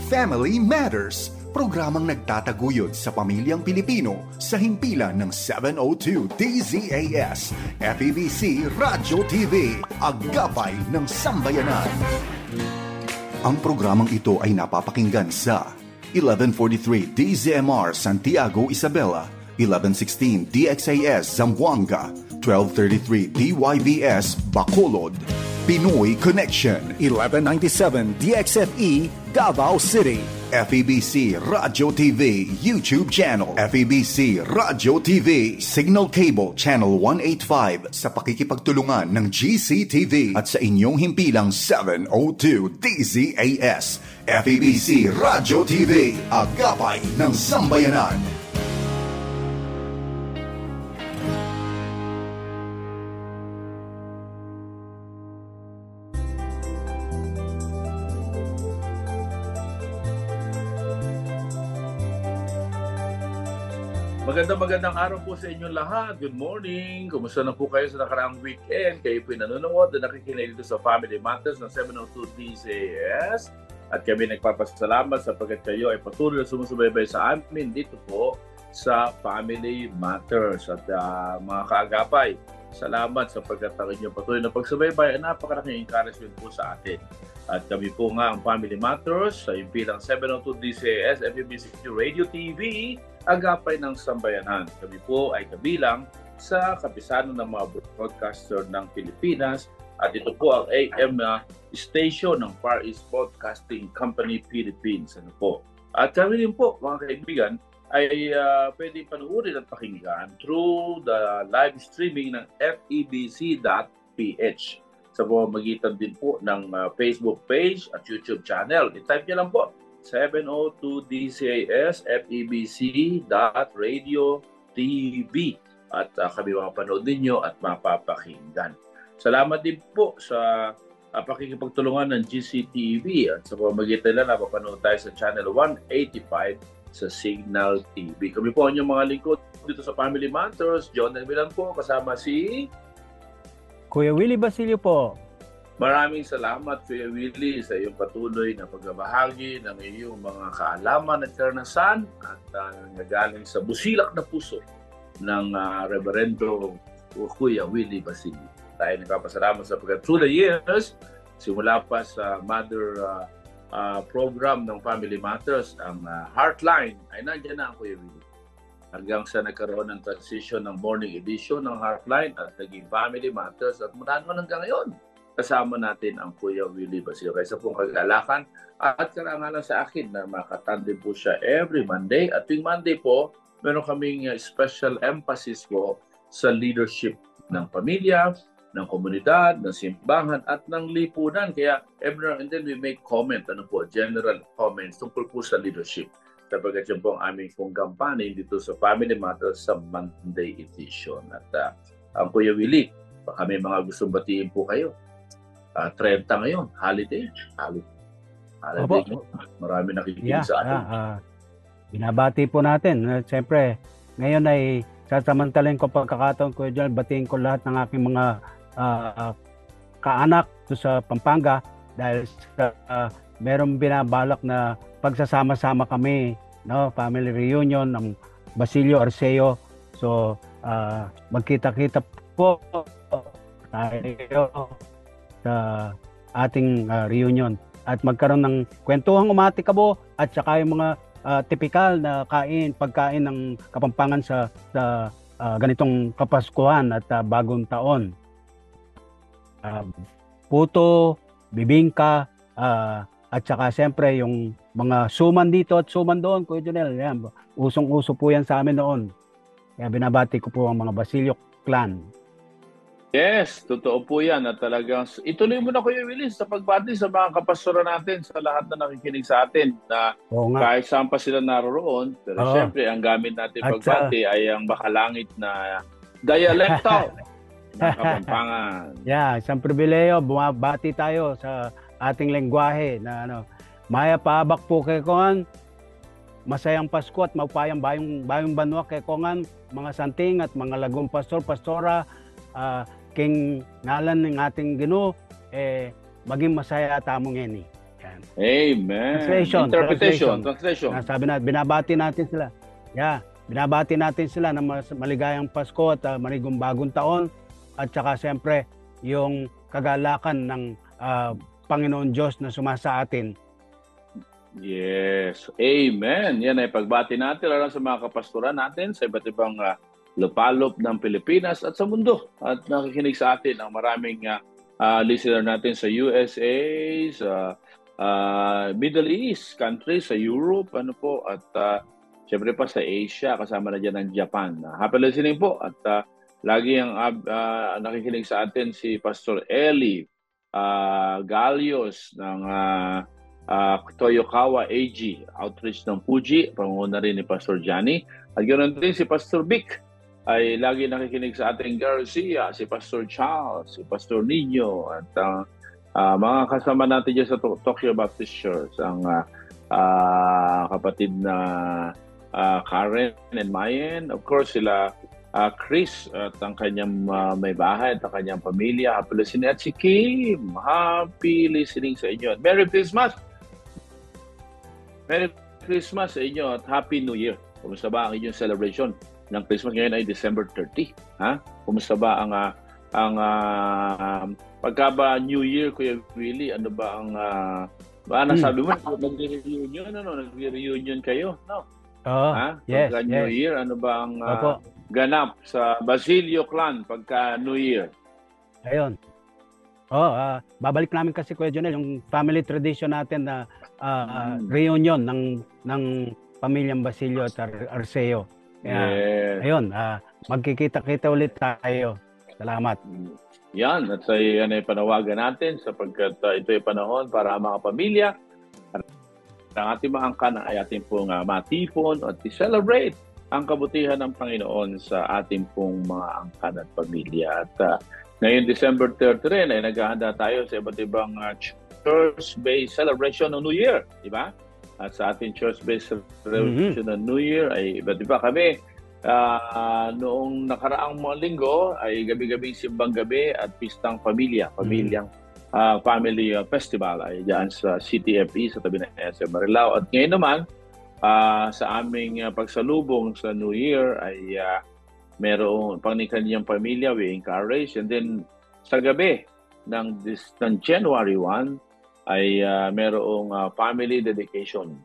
Family Matters, programang nagtataguyod sa pamilyang Pilipino sa himpilan ng 702 DZAS, FEBC Radyo TV, Agapay ng Sambayanan. Ang programang ito ay napapakinggan sa 1143 DZMR Santiago, Isabela, 1116 DXAS Zamboanga, 1233 DYBS Bacolod, Pinoy Connection, 1197 DXFE Davao City, FEBC Radyo TV YouTube channel, FEBC Radyo TV Signal Cable Channel 185 sa pakikipagtulungan ng GCTV at sa inyong himpilang 702 DZAS, FEBC Radyo TV, Agapay ng Sambayanan. Magandang araw po sa inyong lahat. Good morning. Kumusta na po kayo sa nakaraang weekend? Kayo po nanonood na nakikinig dito sa Family Matters ng 702 DZAS. At kami nagpapasalamat sapagkat kayo ay patuloy na sumusubaybay sa amin dito po sa Family Matters. At mga kaagapay, salamat sapagkat ang inyong patuloy na pagsubaybay ay napakalaking encouragement po sa atin. At kami po nga ang Family Matters sa impilang 702 DZAS, FEBC Radio TV, Agapay ng Sambayanan. Kami po ay kabilang sa kapisanan ng mga broadcaster ng Pilipinas at ito po ang AM station ng Far East Broadcasting Company Philippines. Ano po? At kami din po, mga kaibigan, ay pwedeng panuorin at pakinggan through the live streaming ng febc.ph sa pamamagitan din po ng Facebook page at YouTube channel. I-type niyo lang po 702 DZAS FEBC.Radio TV at kami mapapanood ninyo at mapapakinggan. Salamat din po sa pakikipagtulungan ng GCTV at sa pamamagitan na mapapanood tayo sa channel 185 sa Signal TV. Kami po ang inyong mga lingkod dito sa Family Matters. John Elmilan po kasama si Kuya Willie Basilio po. Maraming salamat, Kuya Willie, sa iyong patuloy na pagbabahagi ng iyong mga kaalaman at karanasan at nagaling sa busilak na puso ng Reverendo Kuya Willie Basilio. Tayo nagpapasalamat sapagkat through the years, simula pa sa mother program ng Family Matters, ang Heartline ay nandiyan na ang Kuya Willie. Hanggang sa nagkaroon ng transition ng morning edition ng Heartline at naging Family Matters at mula naman hanggang ngayon. Kasama natin ang Kuya Willie Basilio. Kaysa pong kagalakan at karangalan sa akin na makatandem po siya every Monday. At tuwing Monday po, meron kaming special emphasis po sa leadership ng pamilya, ng komunidad, ng simbahan at ng lipunan. Kaya every now and then we make comment, general comments tungkol po sa leadership. Sapagkat yun po ang aming pong kampanya dito sa Family Matters sa Monday edition. At ang Kuya Willie, baka may mga gustong batiin po kayo. 30 ngayon, holiday. Marami nakikinig sa atin. Binabati po natin. Siyempre, ngayon ay sasamantalin ko pagkakataon ko dyan, batiin ko lahat ng aking mga kaanak sa Pampanga dahil merong binabalak na pagsasama-sama kami, no, family reunion ng Basilio Arceo. So, magkita-kita po tayo sa ating reunion at magkaroon ng kwentuhang umatikabo at saka yung mga typical na pagkain ng Kapampangan sa ganitong Kapaskuhan at Bagong Taon. Puto, bibingka, at saka siyempre yung mga suman dito at suman doon, Kuya Jonel. Yan, usong-uso po yan sa amin noon. Kaya binabati ko po ang mga Basilio clan. Yes, totoo po yan. At talagang ituloy mo na, Kuya Willie, sa pagbati sa mga kapastora natin, sa lahat na nakikinig sa atin na kahit saan pa sila naroroon. Pero siyempre, ang gamit natin pagbati ay ang bakalangit na dialecto ng Kapampangan. Yeah, isang pribileyo. Bumabati tayo sa ating lengguwahe na maya paabak po kay Kongan, masayang Pasko at mapayang bayong banwa kay Kongan, mga santing at mga lagong pastora, king ngalan ng ating Ginoo maging masaya tamong eni. Yan. Amen. Translation. Translation. Sabi na, binabati natin sila. Binabati natin sila ng maligayang Pasko at maligong bagong taon. At saka siyempre, yung kagalakan ng Panginoon Diyos na sumasa atin. Yes. Amen. Yan ay pagbati natin lalo sa mga kapastoran natin sa iba't ibang lupalop ng Pilipinas at sa mundo. At nakikinig sa atin ang maraming listener natin sa USA, sa Middle East countries, sa Europe, at siyempre pa sa Asia, kasama na dyan ang Japan. Happy listening po. At lagi ang nakikinig sa atin si Pastor Eli Galios ng Toyokawa AG, Outreach ng Fuji, panguna rin ni Pastor Johnny. At ganoon din si Pastor Vic, ay lagi nakikinig sa ating Garcia, si Pastor Charles, si Pastor Nino, at mga kasama natin dyan sa Tokyo Baptist Church, ang kapatid na Karen and Mayen, of course sila Chris at ang kanyang may bahay at ang kanyang pamilya. Happy listening. At si Kim, happy listening sa inyo. Merry Christmas! Merry Christmas sa inyo at Happy New Year. Kumusta ba ang inyong celebration ng Christmas? Ngayon ay December 30. Kumusta ba ang pagka ba New Year, Kuya Willie? Ano ba ang nasabi mo? Nag-reunion? Nag-reunion kayo? No? Yes. New Year, ano ba ang ganap sa Basilio Clan pagka New Year? Ayun. Babalik namin kasi, Kuya Jonel, yung family tradition natin na reunion ng pamilyang Basilio at Arceo. Yes. Ayun, magkikita-kita ulit tayo. Salamat. Yan, at yan ay panawagan natin sapagkat ito ay panahon para mga pamilya at ang ating mga angkan ay ating pong matipon at i-celebrate ang kabutihan ng Panginoon sa ating pong mga angkan at pamilya. At ngayon December 30 rin ay naghahanda tayo sa iba't ibang church-based celebration ng New Year, di ba? At sa ating church-based celebration ng New Year ay iba't iba kami. Noong nakaraang mga linggo ay gabi-gabing simbang gabi at pistang pamilyang family festival ay diyan sa CTFE sa tabi ng SM Marilao. At ngayon naman sa aming pagsalubong sa New Year ay merong pangnikanyang pamilya, we encourage. And then sa gabi ng January 1 ay merong family dedication.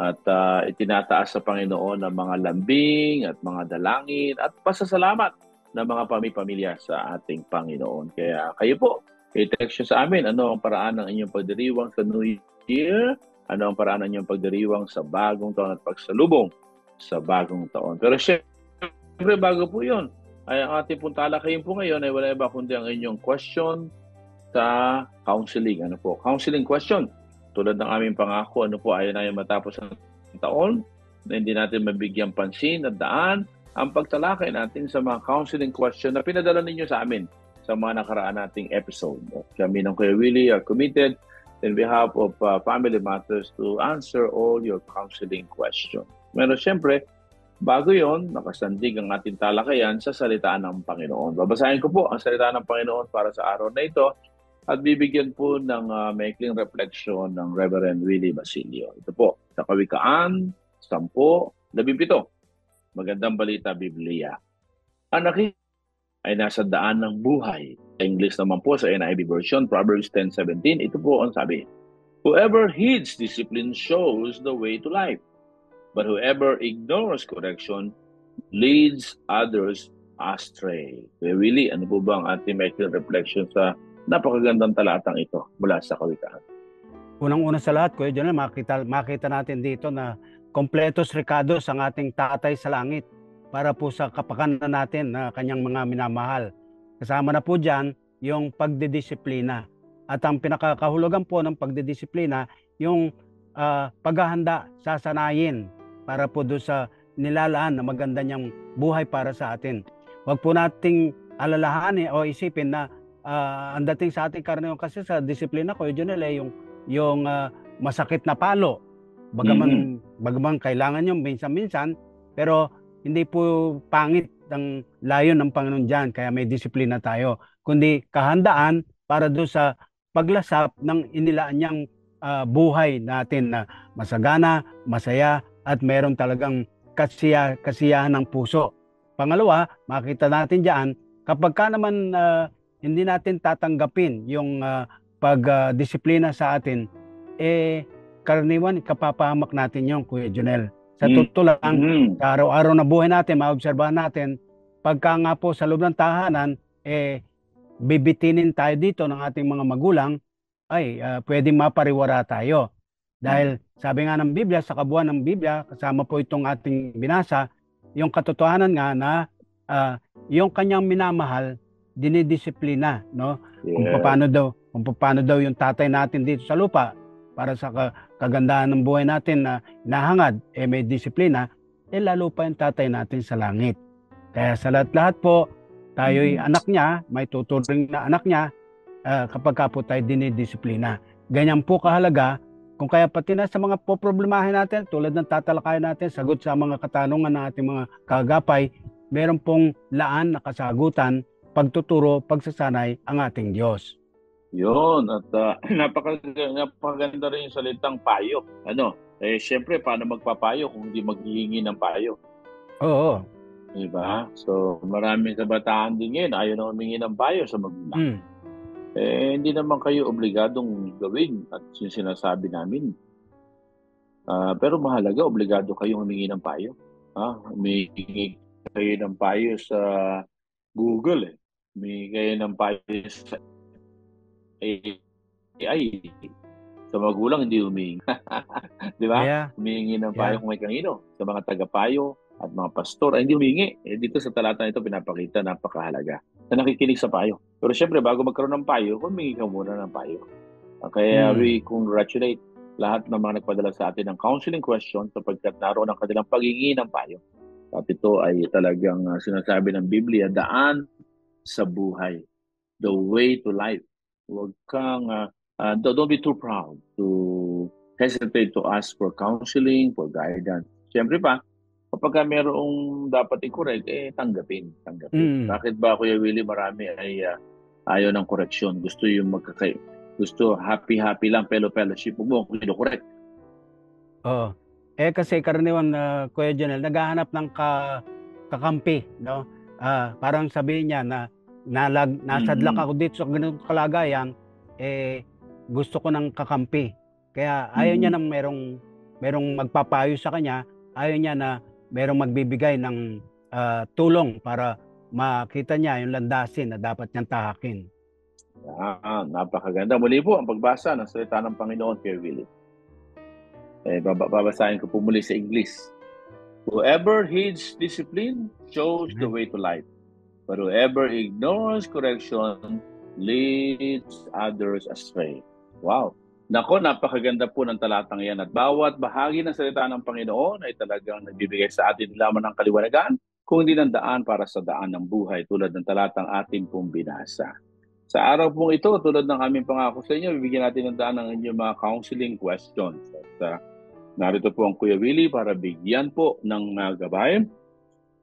At itinataas sa Panginoon ang mga lambing at mga dalangin at pasasalamat ng mga pamilya sa ating Panginoon. Kaya kayo po, i-text sa amin ano ang paraan ng inyong pagdiriwang sa New Year, ano ang paraan ng inyong pagdiriwang sa bagong taon at pagsalubong sa bagong taon. Pero siyempre, bago po yun, ay ang ating pong talakayin po ngayon ay wala iba kundi ang inyong question sa counseling. Ano po? Counseling question. Tulad ng aming pangako, ano po, ayaw na yung matapos ang taon na hindi natin mabigyan pansin at daan ang pagtalakay natin sa mga counseling question na pinadala ninyo sa amin sa mga nakaraan nating episode. At kami ng Kuya Willie are committed in behalf of Family Matters to answer all your counseling questions. Pero siyempre, bago yon, nakasandig ang ating talakayan sa salita ng Panginoon. Babasahin ko po ang salita ng Panginoon para sa araw na ito at bibigyan po ng maikling reflection ng Reverend Willie Basilio. Ito po, sa Kawikaan 10:17. Magandang balita, Biblia. Ang nakita ay nasa daan ng buhay. Sa English naman po, sa NIV version, Proverbs 10:17, ito po ang sabi. Whoever heeds discipline shows the way to life, but whoever ignores correction leads others astray. Kuya Willie, ano po ba ang ating maikling reflection sa napakagandang talatang ito mula sa Kawikaan? Unang-una sa lahat, Kuya Jonel, makita natin dito na kompletos recados ang ating tatay sa langit para po sa kapakanan natin na kanyang mga minamahal. Kasama na po dyan yung pagdidisiplina. At ang pinakakahulugan po ng pagdidisiplina, yung paghahanda, sasanayin para po doon sa nilalaan na maganda niyang buhay para sa atin. Huwag po nating alalahanin o isipin na ang dating sa ating karne kasi sa disiplina ko, yun nila yung masakit na palo. Bagaman kailangan yung minsan-minsan, pero hindi po pangit ang layon ng Panginoon dyan, kaya may disiplina tayo. Kundi kahandaan para doon sa paglasap ng inilaan niyang buhay natin na masagana, masaya, at meron talagang kasiyahan ng puso. Pangalawa, makita natin diyan kapag ka naman hindi natin tatanggapin yung pagdisiplina sa atin, karaniwan kapapahamak natin yung Kuya Jonel. Sa totoo lang, sa araw-araw na buhay natin, maobserbahan natin, pagka nga po sa loob ng tahanan, bibitinin tayo dito ng ating mga magulang, ay pwedeng mapariwara tayo. Dahil sabi nga ng Biblia, sa kabuuan ng Biblia, kasama po itong ating binasa, yung katotohanan nga na yung kanyang minamahal, dinidisiplina, no? Kung paano daw yung tatay natin dito sa lupa para sa kagandahan ng buhay natin na nahangad, may disiplina, lalo pa yung tatay natin sa langit. Kaya sa lahat-lahat po, tayo'y anak niya, may tuturing na anak niya, kapag ka po tayo dinidisiplina. Ganyan po kahalaga, kung kaya pati na sa mga poproblemahin natin, tulad ng tatalakayan natin, sagot sa mga katanungan ng ating mga kagapay, meron pong laan na kasagutan, pagtuturo, pagsasanay ang ating Diyos. Yun, at napakaganda rin yung salitang payo. Siyempre, paano magpapayo kung hindi maghihingi ng payo? Oo. Diba? So, maraming kabataan din ngayon, ayaw na humingi ng payo sa magulang. Hindi naman kayo obligadong gawin at yung sinasabi namin. Pero mahalaga, obligado kayong humingi ng payo. Humingi kayo ng payo sa Google. Humingi kayo ng payo sa AI. Sa magulang, hindi humingi. Di ba? Yeah. Humingi ng payo kung may kanino. Sa mga tagapayo at mga pastor, ay hindi humingi. Dito sa talata nito, pinapakita, napakahalaga na nakikinig sa payo. Pero syempre, bago magkaroon ng payo, humingi ka muna ng payo. Kaya we congratulate lahat ng mga nagpadala sa atin ng counseling question sapagkat naroon ang kanilang paghingi ng payo. At ito ay talagang sinasabi ng Biblia, daan sa buhay. The way to life. Huwag kang, don't be too proud to hesitate to ask for counseling, for guidance. Siyempre pa, kapag mayroong dapat i-correct, tanggapin. Bakit ba, Kuya Willie, marami ay ayaw ng correction? Gusto yung gusto happy lang, fellowship mo, kino-correct. Oo. Kasi karaniwan, Kuya Jonel, naghahanap ng kakampi, no? Parang sabihin niya na nasadlak ako dito sa ganitong kalagayan, gusto ko ng kakampi. Kaya ayaw niya nang merong magpapayo sa kanya, ayaw niya na merong magbibigay ng tulong para makita niya yung landasin na dapat niyang tahakin. Napakaganda. Muli po ang pagbasa ng salita ng Panginoon, Kuya Willie. Babasahin ko po muli sa English. Whoever heeds discipline shows the way to life. But whoever ignores correction leads others astray. Wow! Nako, napakaganda po ng talatang yan. At bawat bahagi ng salita ng Panginoon ay talagang nagbibigay sa atin lamang ng kaliwanagan, kung hindi ng daan para sa daan ng buhay, tulad ng talatang atin pong binasa. Sa araw pong ito, tulad ng aming pangako sa inyo, bibigyan natin ng daan ng inyong mga counseling questions. At narito po ang Kuya Willie para bigyan po ng gabay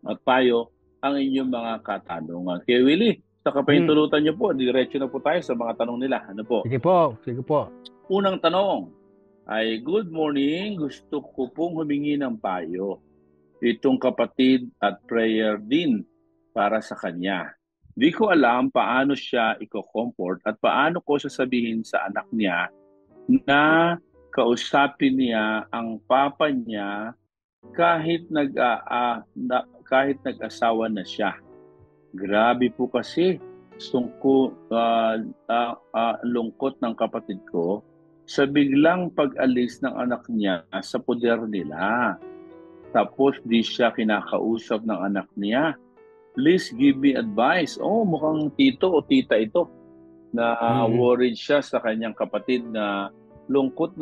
at payo ang inyong mga katanungan. Kuya Willie, sa kapahintulutan niyo po, diretso na po tayo sa mga tanong nila. Ano po? Sige po. Unang tanong ay, good morning, gusto ko pong humingi ng payo. Itong kapatid at prayer din para sa kanya. Di ko alam paano siya i-comfort at paano ko sasabihin sa anak niya na kausapin niya ang papa niya kahit nag-asawa na siya. Grabe po kasi lungkot ng kapatid ko sa biglang pag-alis ng anak niya sa poder nila. Tapos di siya kinakausap ng anak niya. Please give me advice. Mukhang tito o tita ito na worried siya sa kanyang kapatid na lungkot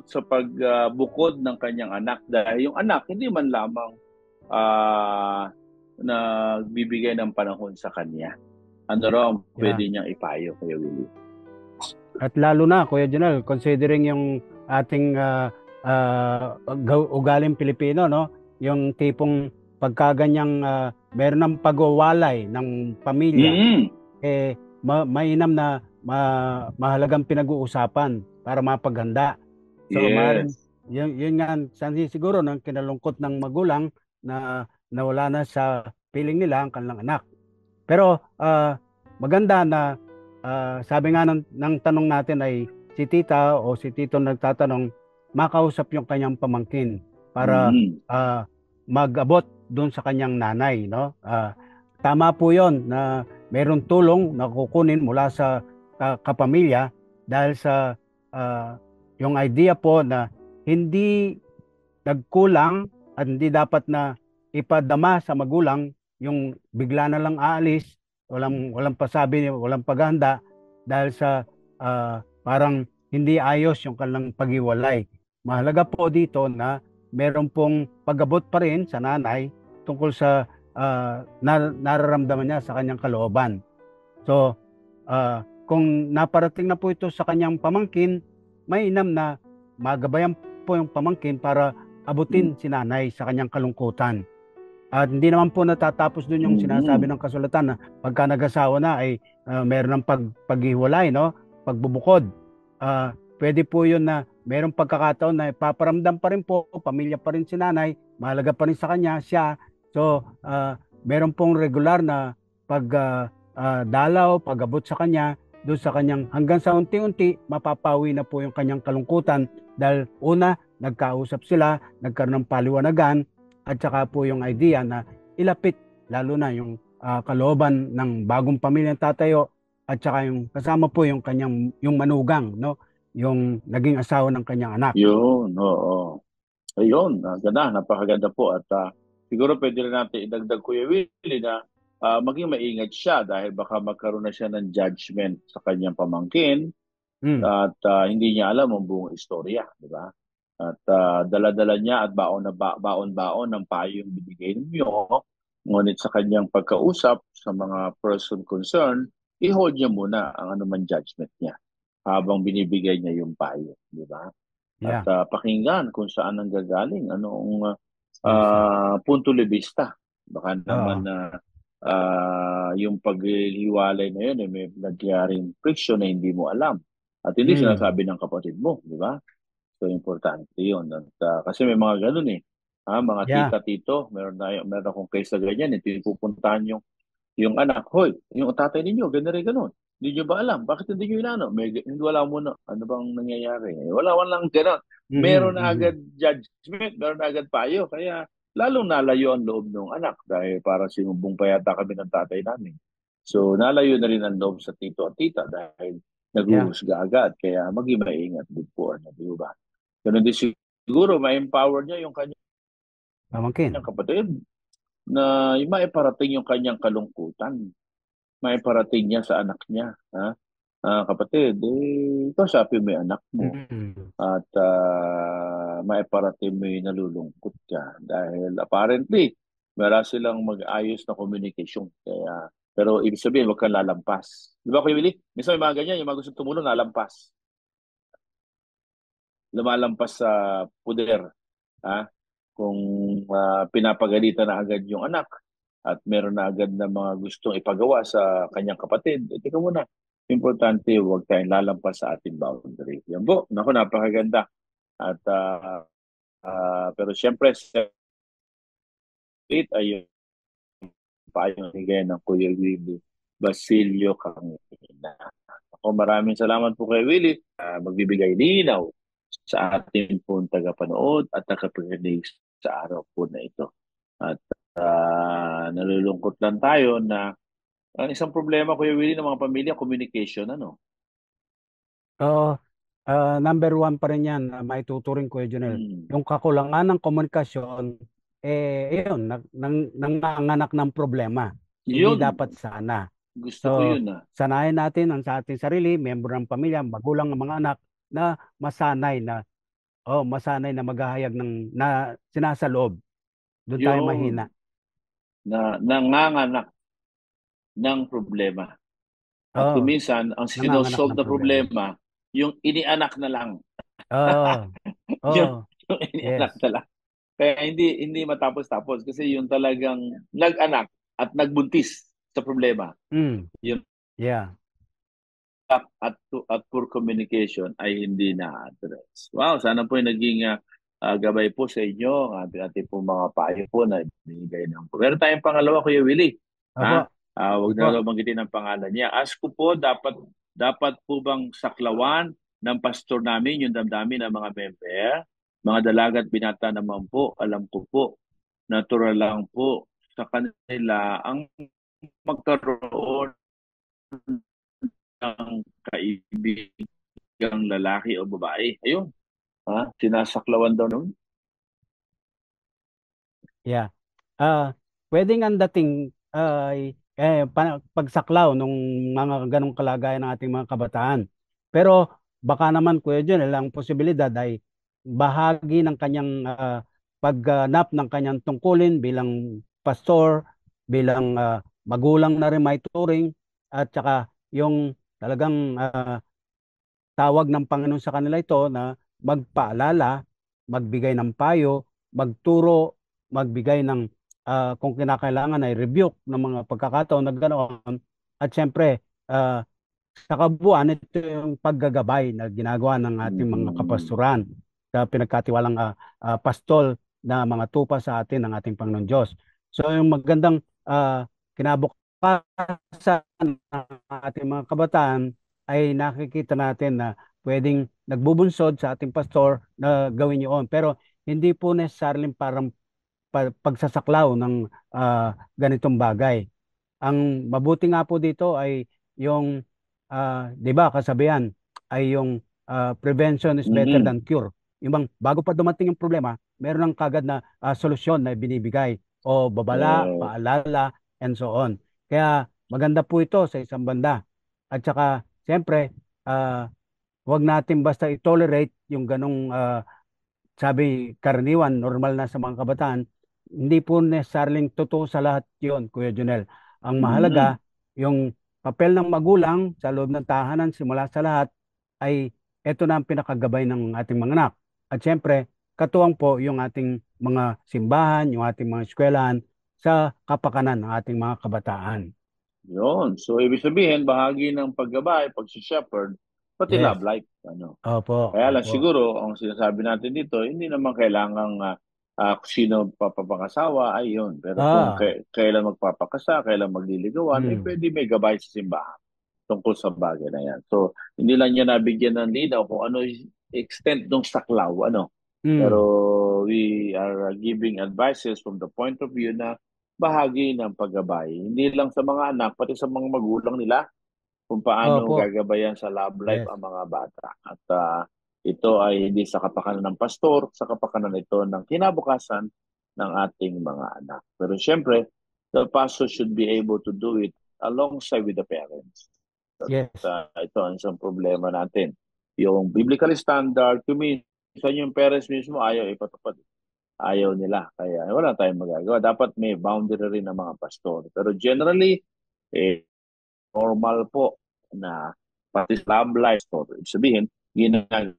sa pagbukod ng kanyang anak dahil yung anak hindi man lamang nagbibigay ng panahon sa kanya. Ano raw ang pwede niyang ipayo, Kuya Willie? At lalo na, Kuya Jonel, considering yung ating ugaling Pilipino, no? Yung tipong pagkaganyang meron ng pagwawalay ng pamilya, mainam na mahalagang pinag-uusapan para mapaghanda. So maaaring yun nga siguro ng kinalungkot ng magulang na nawala na sa piling nila ang kanilang anak. Pero maganda na sabi nga ng tanong natin ay si tita o si tito nagtatanong makausap yung kanyang pamangkin para mag-abot doon sa kanyang nanay, no? Tama po 'yon na mayroong tulong na kukunin mula sa kapamilya dahil sa yung idea po na hindi nagkulang at hindi dapat na ipadama sa magulang yung bigla na lang aalis, walang pasabi, walang paghahanda dahil sa parang hindi ayos yung kanilang paghiwalay. Mahalaga po dito na meron pong pag-abot pa rin sa nanay tungkol sa nararamdaman niya sa kanyang kalooban. So, kung naparating na po ito sa kanyang pamangkin, mainam na magabayan po yung pamangkin para abutin si nanay sa kanyang kalungkutan. At hindi naman po natatapos doon yung sinasabi ng kasulatan na pagka nag-asawa na ay meron ng paghiwalay, no? Pagbubukod. Pwede po yun na merong pagkakataon na paparamdam pa rin po, pamilya pa rin si nanay, mahalaga pa rin sa kanya, siya. So, meron pong regular na pagdalaw, pag-abot sa kanya, doon sa kanyang hanggang sa unti-unti, mapapawi na po yung kanyang kalungkutan dahil una, nagkausap sila, nagkaroon ng paliwanagan, at saka po yung idea na ilapit, lalo na yung kalooban ng bagong pamilyang tatayo, at saka yung kasama po yung kanyang yung manugang, no? Yung naging asawa ng kanyang anak. Yun, oo. Ayun, ganda, napakaganda po. At siguro pwede rin natin idagdag, Kuya Willie, na maging maingat siya dahil baka magkaroon na siya ng judgment sa kanyang pamangkin at hindi niya alam ang buong istorya, di ba? At dala-dala niya at baon-baon ng payo yung binigay niyo. Ngunit sa kanyang pagkausap sa mga person concerned, i-hold niya muna ang anumang judgment niya habang binibigay niya yung payo, di ba? Yeah. At pakinggan kung saan ang gagaling, anong punto de vista. Baka naman na yung paghiwalay na yun, may nagyaring friction na hindi mo alam. At hindi sinasabi ng kapatid mo, di ba? So, importante yun. At, kasi may mga ganun mga tita, tito, meron akong case na ganyan. Ito yung pupuntahan yung anak. Hoy, yung tatay ninyo, ganun. Hindi nyo ba alam? Bakit hindi nyo inano? Hindi wala muna. Ano bang nangyayari? Wala lang ganun. Meron na agad judgment, meron na agad payo. Kaya lalong nalayo ang loob ng anak dahil para sinumbong pa yata kami ng tatay namin. So nalayo na rin ang loob sa tito at tita dahil naghuhusga agad. Kaya maging maingat din po. Di ba? Ganun din siguro, ma-empower niya yung kanyang kapatid na maiparating yung kanyang kalungkutan. Maiparating niya sa anak niya. Kapatid, kausapin mo yung anak mo. At maiparating mo yung nalulungkot ka. Dahil apparently, meron silang mag-ayos na communication. Kaya, pero ibig sabihin, huwag kang lalampas. Di ba, Kuya Willie? Minsan may mga ganyan, yung mga gusto tumulong, lalampas. Lumalampas sa puder. Kung pinapagalitan na agad yung anak at meron na agad na mga gustong ipagawa sa kanyang kapatid, teka muna. Importante, huwag tayong lalampas sa ating boundary. Yan po. Naku, napakaganda. At pero siyempre, ay payong higay ng Kuya Willie Basilio Kangina. Ako, maraming salamat po kay Willie. Magbibigay linaw sa ating pong tagapanood at nakapakinig sa araw po na ito. At nalulungkot lang tayo na ang isang problema, Kuya Willie, ng mga pamilya, communication, number one pa rin yan, maituturing, Kuya Junel. Yung kakulangan ng komunikasyon, yun, nanganganak ng problema. Hindi dapat sana. Gusto ko yun. Sanayin natin ang sa ating sarili, member ng pamilya, magulang ng mga anak, na masanay na maghahayag ng na sinasaloob. Doon tayo mahina. Na nanganganak ng problema. At kuminsan, ang sinosolve na problema, yung inianak na lang. Yung inianak na lang. Kaya hindi matapos-tapos kasi yung talagang nag-anak at nagbuntis sa problema. Yeah. at poor communication ay hindi na-address. Wow, sana po naging gabay po sa inyo ang ating po mga payo po na binigay ng po. Meron tayong pangalawa, Kuya Willie. Opo. Huwag na lang banggitin ang pangalan niya. Ask ko po, dapat po bang saklawan ng pastor namin yung damdamin ng mga member? Mga dalaga at binata naman po, alam ko po, natural lang po sa kanila ang magkaroon ng kaibigang lalaki o babae. Ayun. Sinasaklawan daw nun. Yeah. Pwedeng ang dating pagsaklaw ng mga ganong kalagayan ng ating mga kabataan. Pero baka naman, Kuya Jonel, ang posibilidad ay bahagi ng kanyang pagganap ng kanyang tungkulin bilang pastor, bilang magulang na rin may turing, at saka yung talagang tawag ng Panginoon sa kanila ito na magpaalala, magbigay ng payo, magturo, magbigay ng kung kinakailangan ay rebuke ng mga pagkakataon na ganoon. At siyempre, sa kabuuan, ito yung paggagabay na ginagawa ng ating mga kapastoran sa pinagkatiwalang pastol na mga tupa sa atin ng ating Panginoon Diyos. So yung magandang kinabukasan ng ating mga kabataan ay nakikita natin na pwedeng nagbubunsod sa ating pastor na gawin yun. Pero hindi po necessarily parang pagsasaklaw ng ganitong bagay. Ang mabuti nga po dito ay yung, di ba, kasabihan ay yung prevention is better than cure. Yung bago pa dumating yung problema, meron ng kagad na solusyon na binibigay o babala, paalala, and so on. Kaya maganda po ito sa isang banda. At saka, siyempre, huwag natin basta i-tolerate yung ganong sabi karaniwan, normal na sa mga kabataan. Hindi po necessarily totoo sa lahat yon, Kuya Jonel. Ang mahalaga, yung papel ng magulang sa loob ng tahanan simula sa lahat ay ito na ang pinakagabay ng ating mga anak. At siyempre, katuwang po yung ating mga simbahan, yung ating mga eskwelahan sa kapakanan ng ating mga kabataan. Yun. So, ibig sabihin, bahagi ng paggabay, pag-shepherd, pati love life. Opo. Kaya lang siguro, ang sinasabi natin dito, hindi naman kailangang sino papapakasawa ay yun. Pero kung kailan magpapakasa, kailan magliligawan, pwede may gabay sa simbahan tungkol sa bagay na yan. So, hindi lang niya nabigyan ng linaw kung ano extent ng saklaw. Pero we are giving advices from the point of view na bahagi ng paggabay. Hindi lang sa mga anak, pati sa mga magulang nila kung paano gagabayan sa love life ang mga bata. At ito ay hindi sa kapakanan ng pastor, sa kapakanan ito ng kinabukasan ng ating mga anak. Pero siyempre, the pastor should be able to do it alongside with the parents. Yes. Ito ang isang problema natin. Yung biblical standard, minsan yung parents mismo ayaw ipatupad. Ayaw nila. Kaya wala tayong magagawa. Dapat may boundary rin ng mga pastor. Pero generally, normal po na pati love life story. Sabihin, ginagawa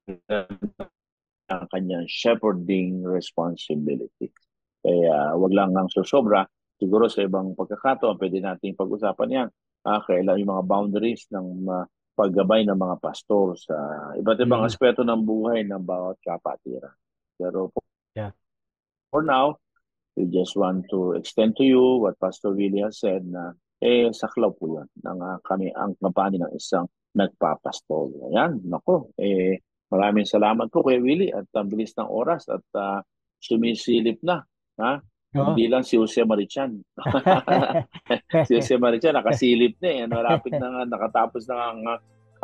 ang kanyang shepherding responsibility. Kaya wag lang ang susobra. Siguro sa ibang pagkakataon, pwede nating pag-usapan yan. Kailan yung mga boundaries ng paggabay ng mga pastor sa iba't ibang aspeto ng buhay ng bawat kapatiran. Pero for now, we just want to extend to you what Pastor Willie has said na saklaw po yan ng kami ang kampanya ng isang nagpapastol. Ayan, nako. Maraming salamat po kay Willie at ang bilis ng oras at sumisilip na. Hindi lang si Jose Marichan. Si Jose Marichan nakasilip na Marapit na nga, nakatapos na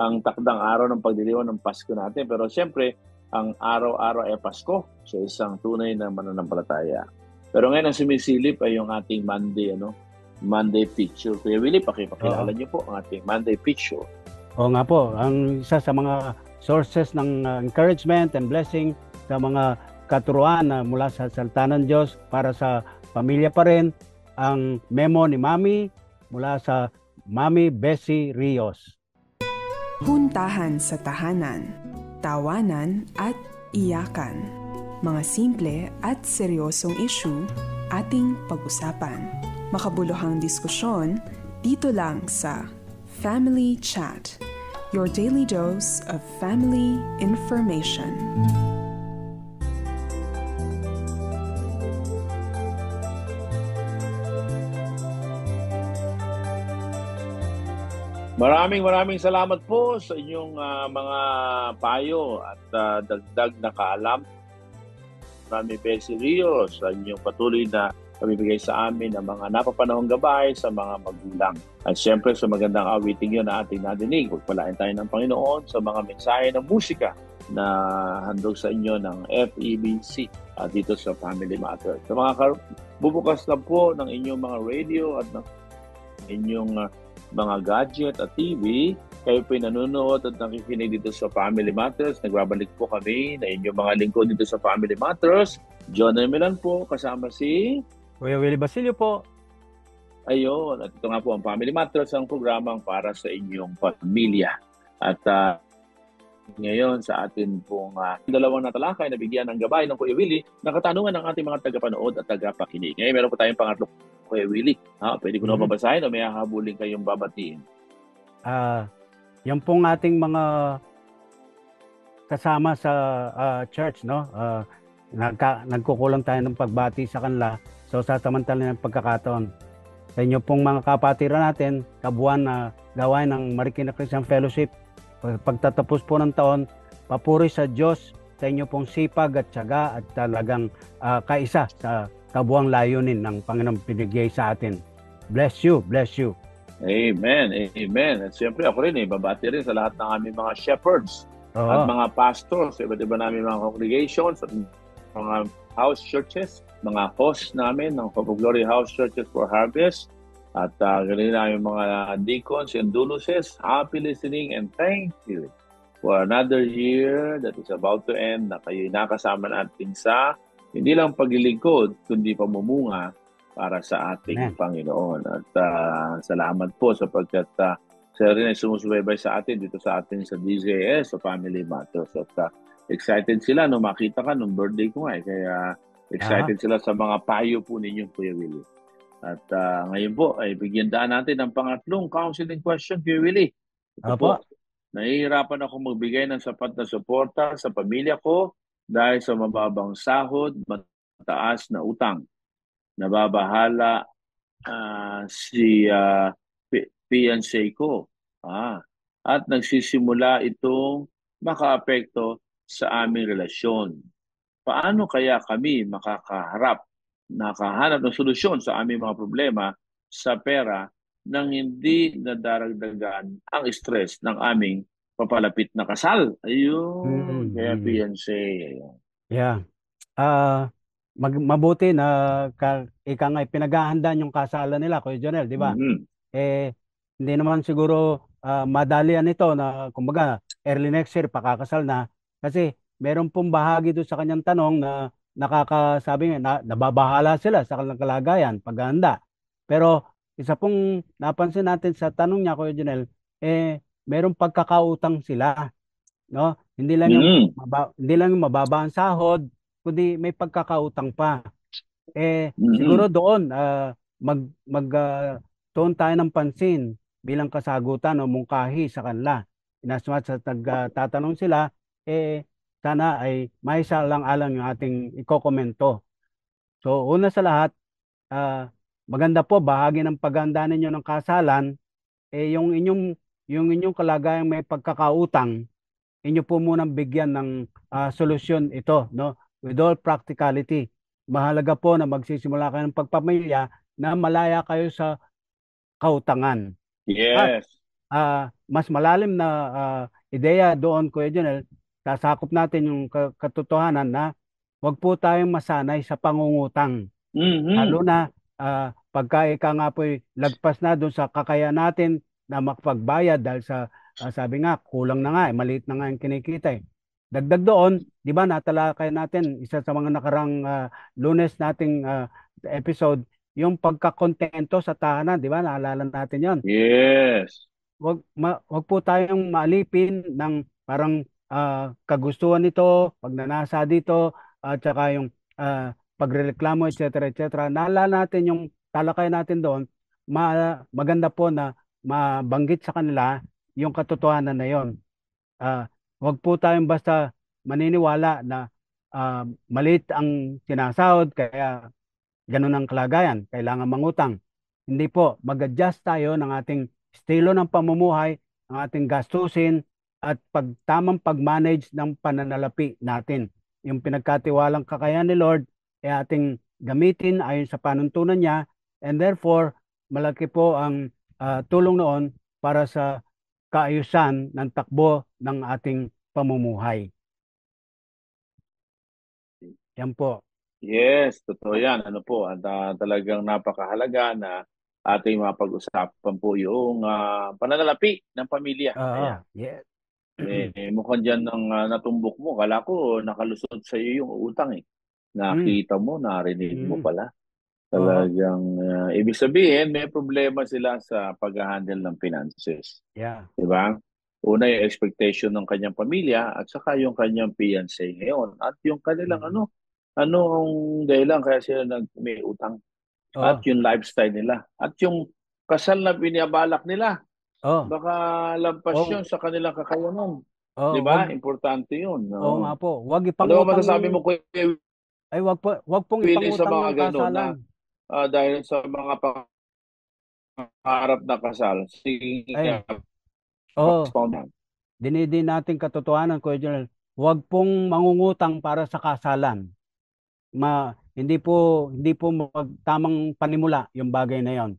ang takdang araw ng pagdiriwang ng Pasko natin. Pero siyempre, ang araw-araw ay Pasko sa isang tunay na mananampalataya. Pero ngayon ang sumisilip ay yung ating Monday picture. Kuya Willie, pakipakilala niyo po ang ating Monday picture. Oo nga po, ang isa sa mga sources ng encouragement and blessing sa mga katuruan mula sa salita ng Diyos para sa pamilya pa rin, ang memo ni Mami mula sa Mami Bessie Rios. Puntahan sa tahanan, tawanan at iyakan. Mga simple at seryosong issue ating pag-usapan. Makabuluhang diskusyon dito lang sa Family Chat. your daily dose of family information. Maraming salamat po sa inyong mga payo at dagdag na kaalam. Marami Bessie Rio sa inyong patuloy na pamibigay sa amin ng mga napapanahong gabay sa mga magulang. At siyempre sa magandang awiting yun na ating nadinig, pagpalain tayo ng Panginoon sa mga mensahe ng musika na handog sa inyo ng FEBC dito sa Family Matters. Sa mga bubukas lang po ng inyong mga radio at ng inyong mga gadget at TV, kayo po'y nanonood at nakikinig dito sa Family Matters. Nagbabalik po kami na inyong mga lingkod dito sa Family Matters. John Milan po, kasama si Kuya Willie Basilio po. Ayun, at ito nga po ang Family Matters, ang programang para sa inyong pamilya. At ngayon sa atin pong dalawang natalakay na bigyan ng gabay ng Kuya Willie, nakatanungan ng ating mga tagapanood at tagapakinig. Ngayon meron po tayong pangatlo, Kuya Willie. Pwede ko na babasahin o may hahabulin kayong babatiin? Yan pong ating mga kasama sa church, no? Nagkukulang tayo ng pagbati sa kanila. So sasamantala ng pagkakataon. Sa inyo pong mga kapatiran natin, kabuuan na gawain ng Marikina Christian Fellowship. Pagtatapos po ng taon, papuri sa Diyos sa inyo pong sipag at tiyaga at talagang kaisa sa kabuang layunin ng Panginoong pinigay sa atin. Bless you, bless you. Amen, amen. At siyempre ako rin, babati rin sa lahat ng aming mga shepherds at mga pastors, iba-iba namin mga congregations at mga house churches, mga hosts namin ng Hope of Glory House Churches for Harvest. At ganun na yung mga deacons and duluces. Happy listening and thank you for another year that is about to end na kayo nakasama natin sa hindi lang paglilingkod, kundi pamumunga para sa ating Panginoon. At salamat po sapagkat sila rin ay sumusubaybay sa atin dito sa atin sa DZS, sa Family Matters. At excited sila nung makita ka nung birthday ko nga. Kaya excited sila sa mga payo po ninyo, Kuya Willie. At ngayon po ay bigyan daan natin ang pangatlong counseling question, Kuya Willie. Ito po, nahihirapan ako magbigay ng sapat na suporta sa pamilya ko dahil sa mababang sahod, mataas na utang. Nababahala si fiancé ko. At nagsisimula itong makaapekto sa aming relasyon. Paano kaya kami nakahanap ng solusyon sa aming mga problema sa pera nang hindi nadaragdagan ang stress ng aming papalapit na kasal? Ayun, kaya fiancé. Yeah. Mabuti na ika nga pinaghahandaan yung kasalan nila, Kuya Jonel, di ba? Hindi naman siguro madalian ito na kumbaga early next year pakakasal na kasi meron pong bahagi doon sa kanyang tanong na nakakasabi nga nababahala sila sa kanilang kalagayan paghahanda. Pero isa pong napansin natin sa tanong niya, Kuya Jonel, merong pagkakautang sila, no? Hindi lang yung mababa ang sahod, kundi may pagkakautang pa. Siguro doon tuon tayo ng pansin bilang kasagutan o mungkahi sa kanila. Inasmat sa tatanong sila, sana ay may alang-alang yung ating ikokomento. So una sa lahat, maganda po bahagi ng paghahanda ninyo ng kasalan, yung inyong kalagayang may pagkakautang, inyo po munang bigyan ng solusyon ito, no? With all practicality. Mahalaga po na magsisimula kayo ng pagpamilya na malaya kayo sa kautangan. Yes. At mas malalim na ideya doon, Kuya Jonel, sasakop natin yung katotohanan na huwag po tayong masanay sa pangungutang. Lalo na pagka ika nga po'y lagpas na doon sa kakayahan natin na makapagbayad dahil sa sabi nga, kulang na nga, maliit na nga yung kinikita. Dagdag doon, di ba natalakay natin, isa sa mga nakarang Lunes nating episode, yung pagkakontento sa tahanan, di ba? Naalala natin yon. Yes. Wag po tayong maalipin ng parang kagustuhan nito, pagnanasa dito, at saka yung pagrereklamo, etc. etc. Naalala natin yung talakay natin doon, maganda po na mabanggit sa kanila yung katotohanan na yon. Huwag po tayong basta maniniwala na maliit ang sinasahod kaya ganun ang kalagayan, kailangan mangutang. Hindi po, mag-adjust tayo ng ating estilo ng pamumuhay, ng ating gastusin at tamang pag-manage ng pananalapi natin. Yung pinagkatiwalang kakayahan ni Lord ay ating gamitin ayon sa panuntunan niya, and therefore malaki po ang tulong noon para sa kaayusan ng takbo ng ating pamumuhay. Yan po. Yes, totoo yan. Ano po, at talagang napakahalaga na ating mapag-usapan po yung pananalapi ng pamilya. Ayan. Yes. Mukhang dyan ng natumbok mo. Kala ko nakalusot sa iyo yung utang eh. Nakita mo, narinig mo pala. Talagang ibig sabihin, may problema sila sa pag-handle ng finances. Yeah. Diba? Una yung expectation ng kanyang pamilya at saka yung kanyang fiancé ngayon. At yung kanilang ano ang dahilan kaya sila may utang. At yung lifestyle nila. At yung kasal na binabalak nila. Baka lampas yun sa kanilang kakayanan. Diba? Importante yun. Oo nga po. Wag ano ipangutang. ba masasabi mo, Kuya Ay, wag pong Willie, sa ipangutang mga ng ganun kasalan. dahil sa mga pangarap na kasal. Sige, dinidin natin katotohanan, Kuya Jonel. Wag pong mangungutang para sa kasalan. Hindi po tamang panimula yung bagay na yon.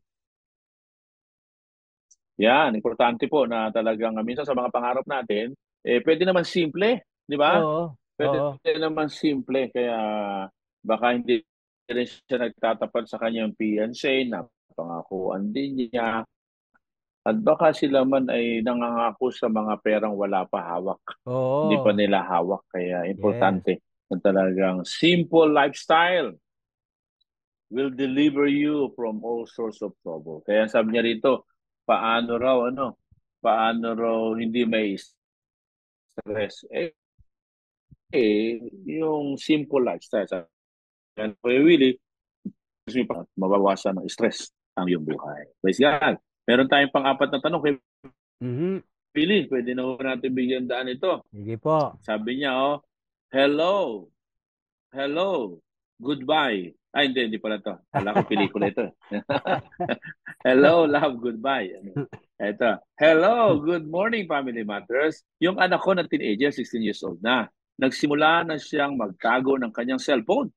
Yan, importante po na talagang minsan sa mga pangarap natin, pwede naman simple, di ba? Pwede naman simple, kaya baka hindi rin siya nagtatapat sa kanyang fiancé na pangakuan din niya. At baka sila man ay nangangako sa mga perang wala pa hawak. Hindi pa nila hawak, kaya importante na talagang simple lifestyle will deliver you from all sorts of trouble. Kaya sabi niya rito, paano raw hindi may stress? Yung simple lifestyle. Yan po yung Willie, mabawasan ng stress ang iyong buhay. Praise God. Meron tayong pang-apat na tanong kay Willie. Pwede na natin bigyan daan ito. Sige po. Sabi niya, hello, goodbye. Ay, hindi pala to. Kala ko pelikula ito. Hello, love, goodbye. Ito. Hello, good morning, Family Matters. Yung anak ko na teenager, 16 years old na. Nagsimula na siyang magtago ng kanyang cellphone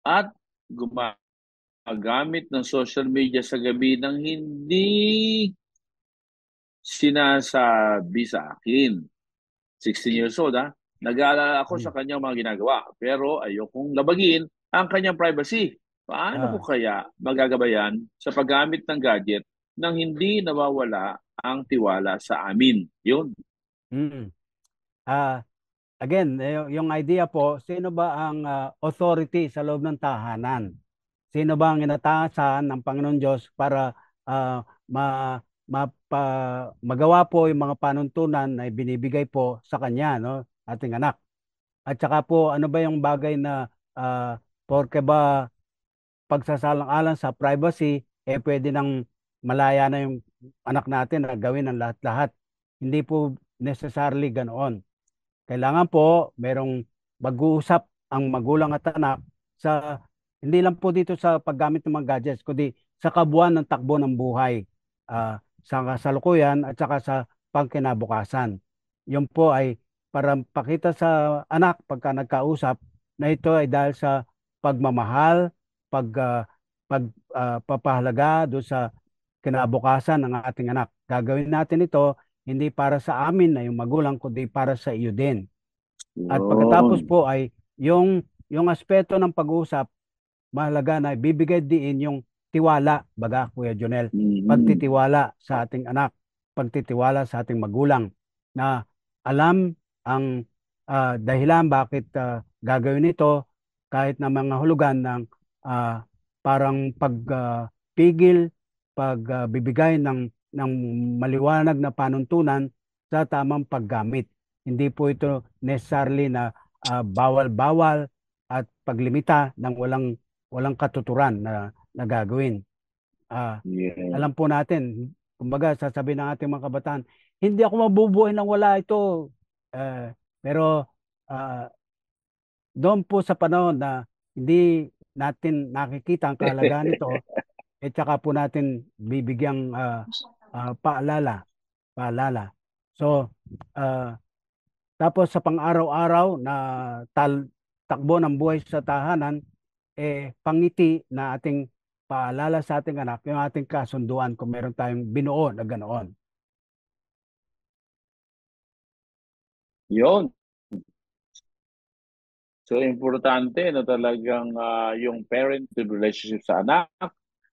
at gumagamit ng social media sa gabi nang hindi sinasabi sa akin. 16 years old, nag-aalala ako sa kanyang mga ginagawa, pero ayokong labagin ang kanyang privacy. Paano ko kaya magagabayan sa paggamit ng gadget nang hindi nawawala ang tiwala sa amin? Yun. Again, yung idea po, sino ba ang authority sa loob ng tahanan? Sino ba ang inatasan ng Panginoon Diyos para magawa po yung mga panuntunan na binibigay po sa kanya, no, ating anak? At saka po, ano ba yung bagay na porke ba pagsasalang-alang sa privacy, pwede nang malaya na yung anak natin na gawin ang lahat-lahat. Hindi po necessarily ganoon. Kailangan po merong mag-uusap ang magulang at anak hindi lang po dito sa paggamit ng mga gadgets, kundi sa kabuuan ng takbo ng buhay, sa kasalukuyan at saka sa pangkinabukasan. Yun po ay para pakita sa anak pagka nagkausap na ito ay dahil sa pagmamahal, pagpapahalaga doon sa kinabukasan ng ating anak. Gagawin natin ito hindi para sa amin na yung magulang, kundi para sa iyo din. At pagkatapos po ay yung aspeto ng pag-uusap, mahalaga na bibigay din yung tiwala, baga Kuya Jonel, pagtitiwala sa ating anak, pagtitiwala sa ating magulang na alam ang dahilan bakit gagawin ito, kahit na mga hulugan ng parang pagpigil, pagbibigay ng maliwanag na panuntunan sa tamang paggamit. Hindi po ito necessarily na bawal-bawal at paglimita ng walang katuturan na gagawin. Alam po natin, kumbaga sasabihin ng ating mga kabataan, hindi ako mabubuhay nang wala ito. Pero ah, doon po sa panahon na hindi natin nakikita ang kahalagahan nito, saka po natin bibigyang paalala. So, ah, tapos sa pang-araw-araw na takbo ng buhay sa tahanan, pangiti na ating paalala sa ating anak, yung ating kasunduan kung meron tayong binuo na ganoon. Yun. So, importante na talagang yung parent-child relationship sa anak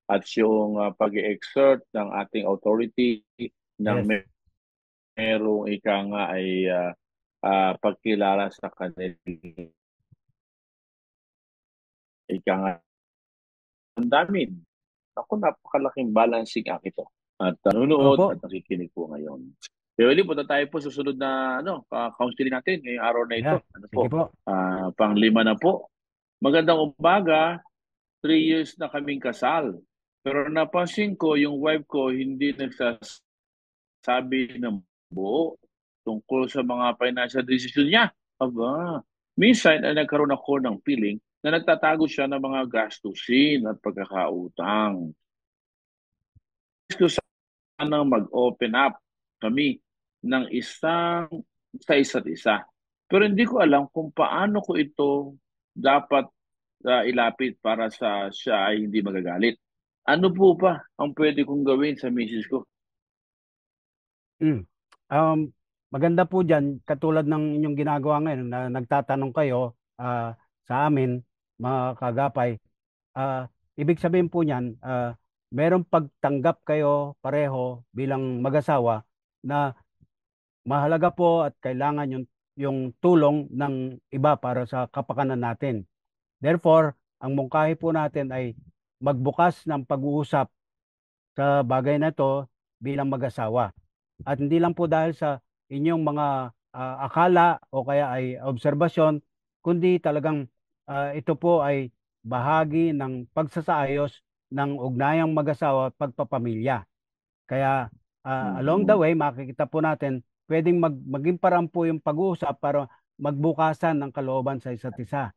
at yung pag-exert ng ating authority ng Yes. merong ika nga ay pagkilala sa kanila. Ika nga, ang dami. Ako, napakalaking balancing act ito. At nanonood Opo. at nakikinig po ngayon. Kaya ulit, punta tayo po susunod na counseling natin ngayong araw na ito. Yeah. Sige po. Pang-5 na po. Magandang umaga. 3 years na kaming kasal. Pero napansin ko, yung wife ko hindi nagsasabi ng buo tungkol sa mga financial decision niya. Aba, minsan ay nagkaroon ako ng feeling na nagtatago siya ng mga gastusin at pagkakautang. Gusto sanang mag-open up kami ng sa isa't isa. Pero hindi ko alam kung paano ko ito dapat ilapit para sa siya ay hindi magagalit. Ano po ba ang pwede kong gawin sa misis ko? Mm. Um, Maganda po dyan, katulad ng inyong ginagawa ngayon na nagtatanong kayo sa amin, mga kagapay. Ibig sabihin po niyan, merong pagtanggap kayo pareho bilang mag-asawa na mahalaga po at kailangan yung tulong ng iba para sa kapakanan natin. Therefore, ang mungkahi po natin ay magbukas ng pag-uusap sa bagay na ito bilang mag-asawa. At hindi lang po dahil sa inyong mga akala o kaya ay obserbasyon, kundi talagang ito po ay bahagi ng pagsasaayos ng ugnayang mag-asawa at pagpapamilya. Kaya along the way, makikita po natin, pwedeng maging parang po yung pag-uusap para magbukasan ng kalooban sa isa't isa.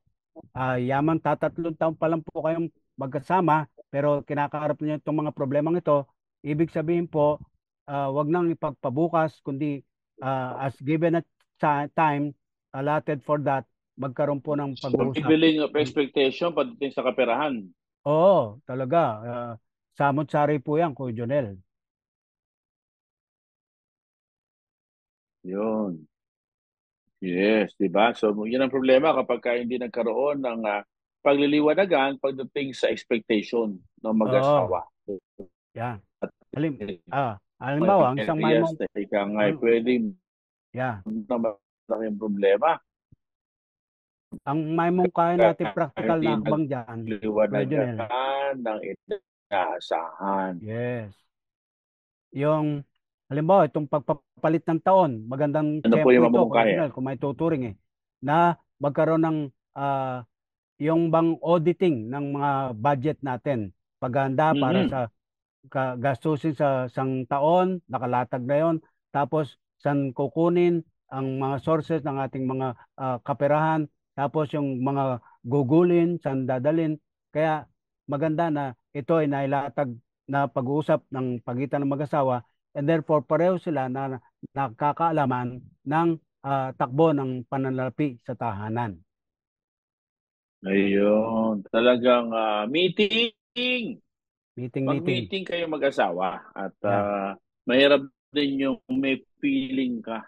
Yamang 3 taon pa lang po kayong magkasama, pero kinakaharap niyo itong mga problemang ito, ibig sabihin po, wag nang ipagpabukas, kundi as given a time allotted for that, magkaroon po ng So, pag-uusap. billing of expectation pagdating sa kaperahan. Oo, talaga. Samot-sari po yan, Kuya Jonel. Yun. Yes, di ba? So, yun ang problema kapag hindi nagkaroon ng pagliliwanagan pagdating sa expectation ng Oo, mag-asawa. yan. Halimbawa, ang isang may Yes, mong, ika nga pwedeng yeah, malaking problema. ang may mong kaya natin practical Hindi na hakbang dyan, Kuya Jonel. nagliwanagan ng inaasahan. Yes. Yung, halimbawa, itong pagpapalit ng taon, magandang Ano po tempo yung ito, Kuya mamumukaya? Jonel, kung may tuturing na magkaroon ng yung bang auditing ng mga budget natin. Paghahanda para sa gastusin sa isang taon, nakalatag na yon. Tapos, saan kukunin ang mga sources ng ating mga kaperahan. Tapos, yung mga gugulin, saan dadalin. Kaya, maganda na ito ay nailatag na pag-uusap ng pagitan ng mag-asawa, and therefore pareho sila na nakakaalaman ng takbo ng pananalapi sa tahanan. Ayun, talagang meeting. Meeting. Mag-meeting kayo mag-asawa at Yeah. mahirap din yung may feeling ka.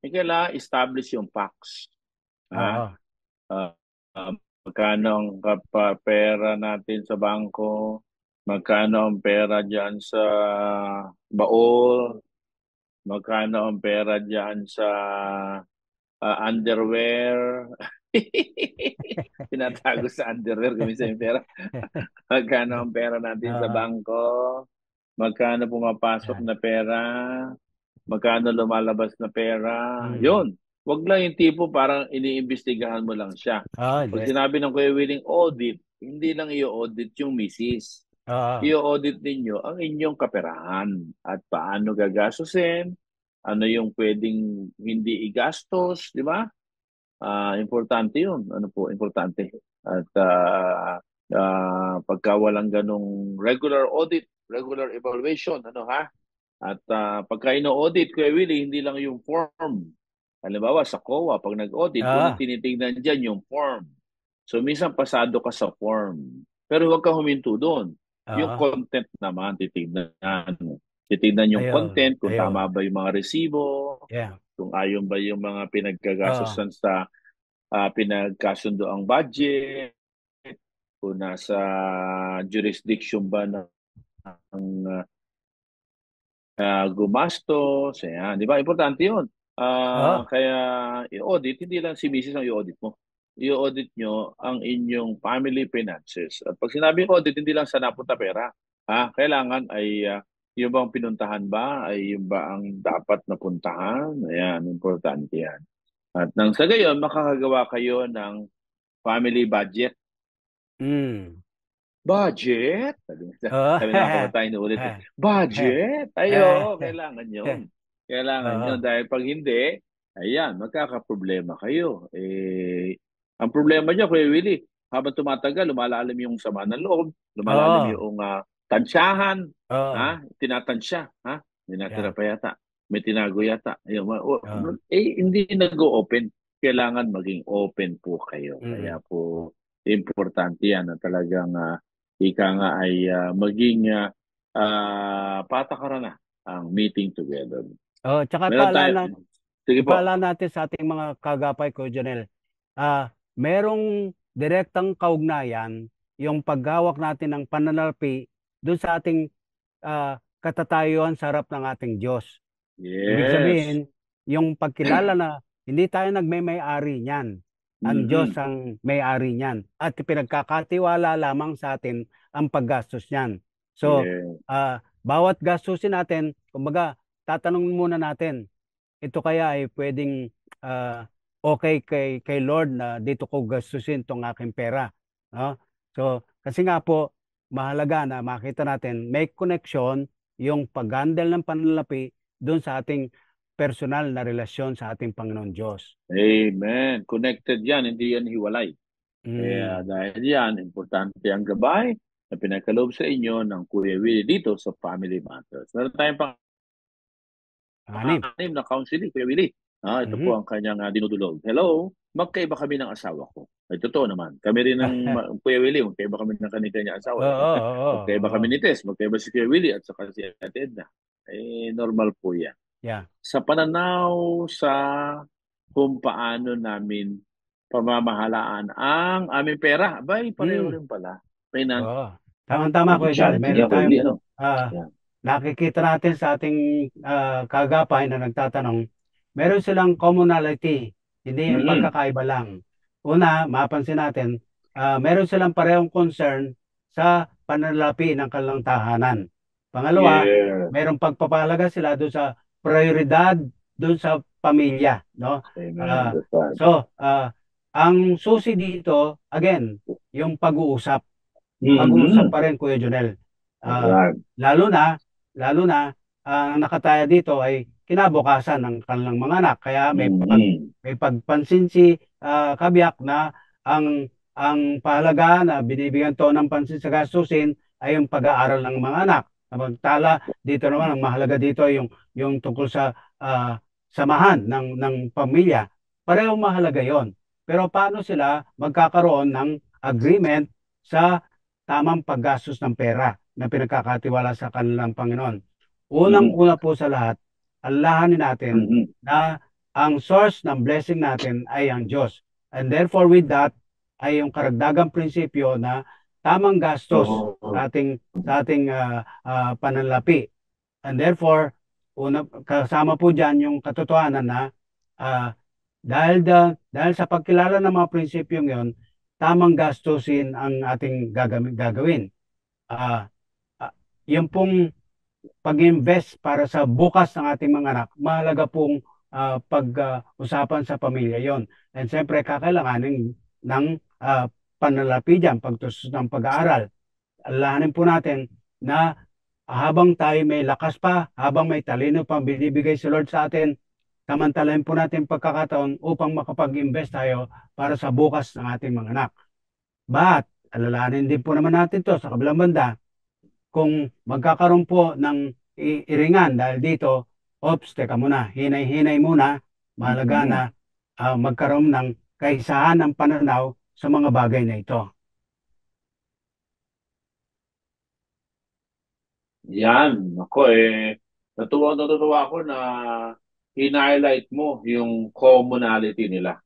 Kailangan establish yung facts. Oo. Uh, magkano ang pera natin sa bangko, magkano ang pera dyan sa baol, magkano ang pera dyan sa underwear. Tinatago sa underwear kung minsan yung pera. Magkano ang pera natin sa bangko, magkano pumapasok Yan. na pera, magkano lumalabas na pera. Mm. Yun. Wag lang yung tipo parang iniimbestigahan mo lang siya. Pag Hindi. sinabi ng Kuya Willing audit, hindi lang i-audit yung misis. Oo. I-audit ninyo ang inyong kaperahan at paano gagastusin, ano yung pwedeng hindi igastos, di ba? Importante yun. Ano po, importante. At pagka walang ganong regular audit, regular evaluation, ano ha? At pagka ino-audit, Kuya Willie, hindi lang yung form. Halimbawa, sa COA, pag nag-audit, unang Ah, tinitingnan dyan yung form. So, minsan pasado ka sa form. Pero huwag ka huminto doon. Yung ah, content naman, titignan. Titignan yung ayun, content, kung ayun. tama ba yung mga resibo, Yeah. kung ayon ba yung mga Ah, pinagkagastosan sa pinagkasundo ang budget, kung nasa jurisdiction ba ng gumastos, ayan. Di ba? Importante yun. ah, Kaya i-audit, hindi lang si Mrs. ang i-audit mo. I-audit nyo ang inyong family finances. At pag sinabing audit, hindi lang sa napunta pera. Kailangan ay yung bang pinuntahan ba, ay yung ba ang dapat na puntahan? Ayan, importante yan. At nang sa gayon, makakagawa kayo ng family budget. mm. Budget? Ah, Sabi nga ako tayo inuulit eh. Budget? Ayo, kailangan yun. Kailangan yun. ah, Dahil pag hindi, ayan, magkakaproblema kayo. Ang problema niya, Kuya Willie, habang tumatagal, lumalalim yung sama ng loob, lumalalim oh, yung tansyahan, oh, tinatansya, may natira yeah, pa yata, may tinago yata. Ayun, oh, hindi nag-o-open. Kailangan maging open po kayo. Kaya mm. po, importante yan na talagang ika nga ay maging patakaran na ang meeting together. Oh, tsaka Meron tayo, sige po. ipaalala natin sa ating mga kagapay ko, Jonel. Merong direktang kaugnayan yung paghawak natin ng pananalapi doon sa ating katatayuan sa harap ng ating Diyos. Ibig sabihin, Yes. yung pagkilala na hindi tayo nagmay-ari niyan. Ang Diyos Mhm. ang may-ari niyan. At pinagkakatiwala lamang sa atin ang paggastos niyan. So, Yeah. bawat gastusin natin, kumbaga, tatanungin muna natin, ito kaya ay pwedeng okay kay Lord na dito ko gastusin tong aking pera. No? So, kasi nga po, mahalaga na makita natin, may connection yung pag-handle ng panlalapi doon sa ating personal na relasyon sa ating Panginoon Diyos. Amen. Connected yan, hindi yan hiwalay. Kaya Mm. dahil yan, importante ang gabay na pinagkaloob sa inyo ng Kuya Willie dito sa Family Matters. Meron tayong Anim. pang-anim na counseling, Kuya Willie. Ito po Mhm. ang kanyang dinudulog. Hello, magkaiba kami ng asawa ko. Ay, totoo naman. Kami rin ng Kuya Willie, magkaiba kami ng kanya asawa. Oo, oo, Magkaiba oo. kami ni Tess, magkaiba si Kuya Willie at saka si Ate Edna. Normal po yan. Yeah. Sa pananaw sa kung paano namin pamamahalaan ang aming pera, abay, pareho Mm. rin pala. Finance Oo. Tama-tama, Kuya John. charity Meron yan, Kuya tayong Willie, ano? ah, Yan. nakikita natin sa ating kagapay na nagtatanong, meron silang commonality, hindi yung Mm-mm. pagkakaiba lang. Una, mapansin natin, meron silang parehong concern sa pananalapi ng kanilang tahanan. Pangalawa, Yeah. merong pagpapahalaga sila doon sa prioridad doon sa pamilya, no? Amen. Ah, That's right. so, ang susi dito, again, yung pag-uusap. Pag-uusap Mm-hmm. pa rin, Kuya Jonel. That's Ah, right. lalo na, lalo na, ang nakataya dito ay kinabukasan ng kanilang mga anak. Kaya Mm-hmm. may pagpansin si Kabiyak na ang pahalaga na binibigyan to ng pansin sa gastusin ay yung pag-aaral ng mga anak. Samantala, dito naman ang mahalaga dito ay yung tungkol sa samahan ng pamilya. Parehong mahalaga yon. Pero paano sila magkakaroon ng agreement sa tamang paggastos ng pera na pinagkakatiwala sa kanilang Panginoon? Mm-hmm. Unang-una po sa lahat, alalahanin natin Mm-hmm. na ang source ng blessing natin ay ang Diyos. And therefore with that ay yung karagdagang prinsipyo na tamang gastos Oh. sa ating pananalapi. And therefore, kasama po dyan yung katotohanan na ah, dahil sa pagkilala ng mga prinsipyong yon, tamang gastusin ang ating gagawin. Ah, yung pong pag-invest para sa bukas ng ating mga anak, mahalaga pong pag-usapan sa pamilya yon. And siyempre, kakailanganin ng panalapi dyan, pagtustos ng pag-aaral. Alalahanin po natin na habang tayo may lakas pa, habang may talino pang binibigay si Lord sa atin, samantalahin po natin pagkakataon upang makapag-invest tayo para sa bukas ng ating mga anak. But, alalahanin din po naman natin to sa kabilang banda, kung magkakaroon po ng iringan dahil dito, ops, teka muna, hinay-hinay muna, mahalaga na magkaroon ng kaisahan ng pananaw sa mga bagay na ito. Yan, ako natuwa ako na highlight mo yung commonality nila.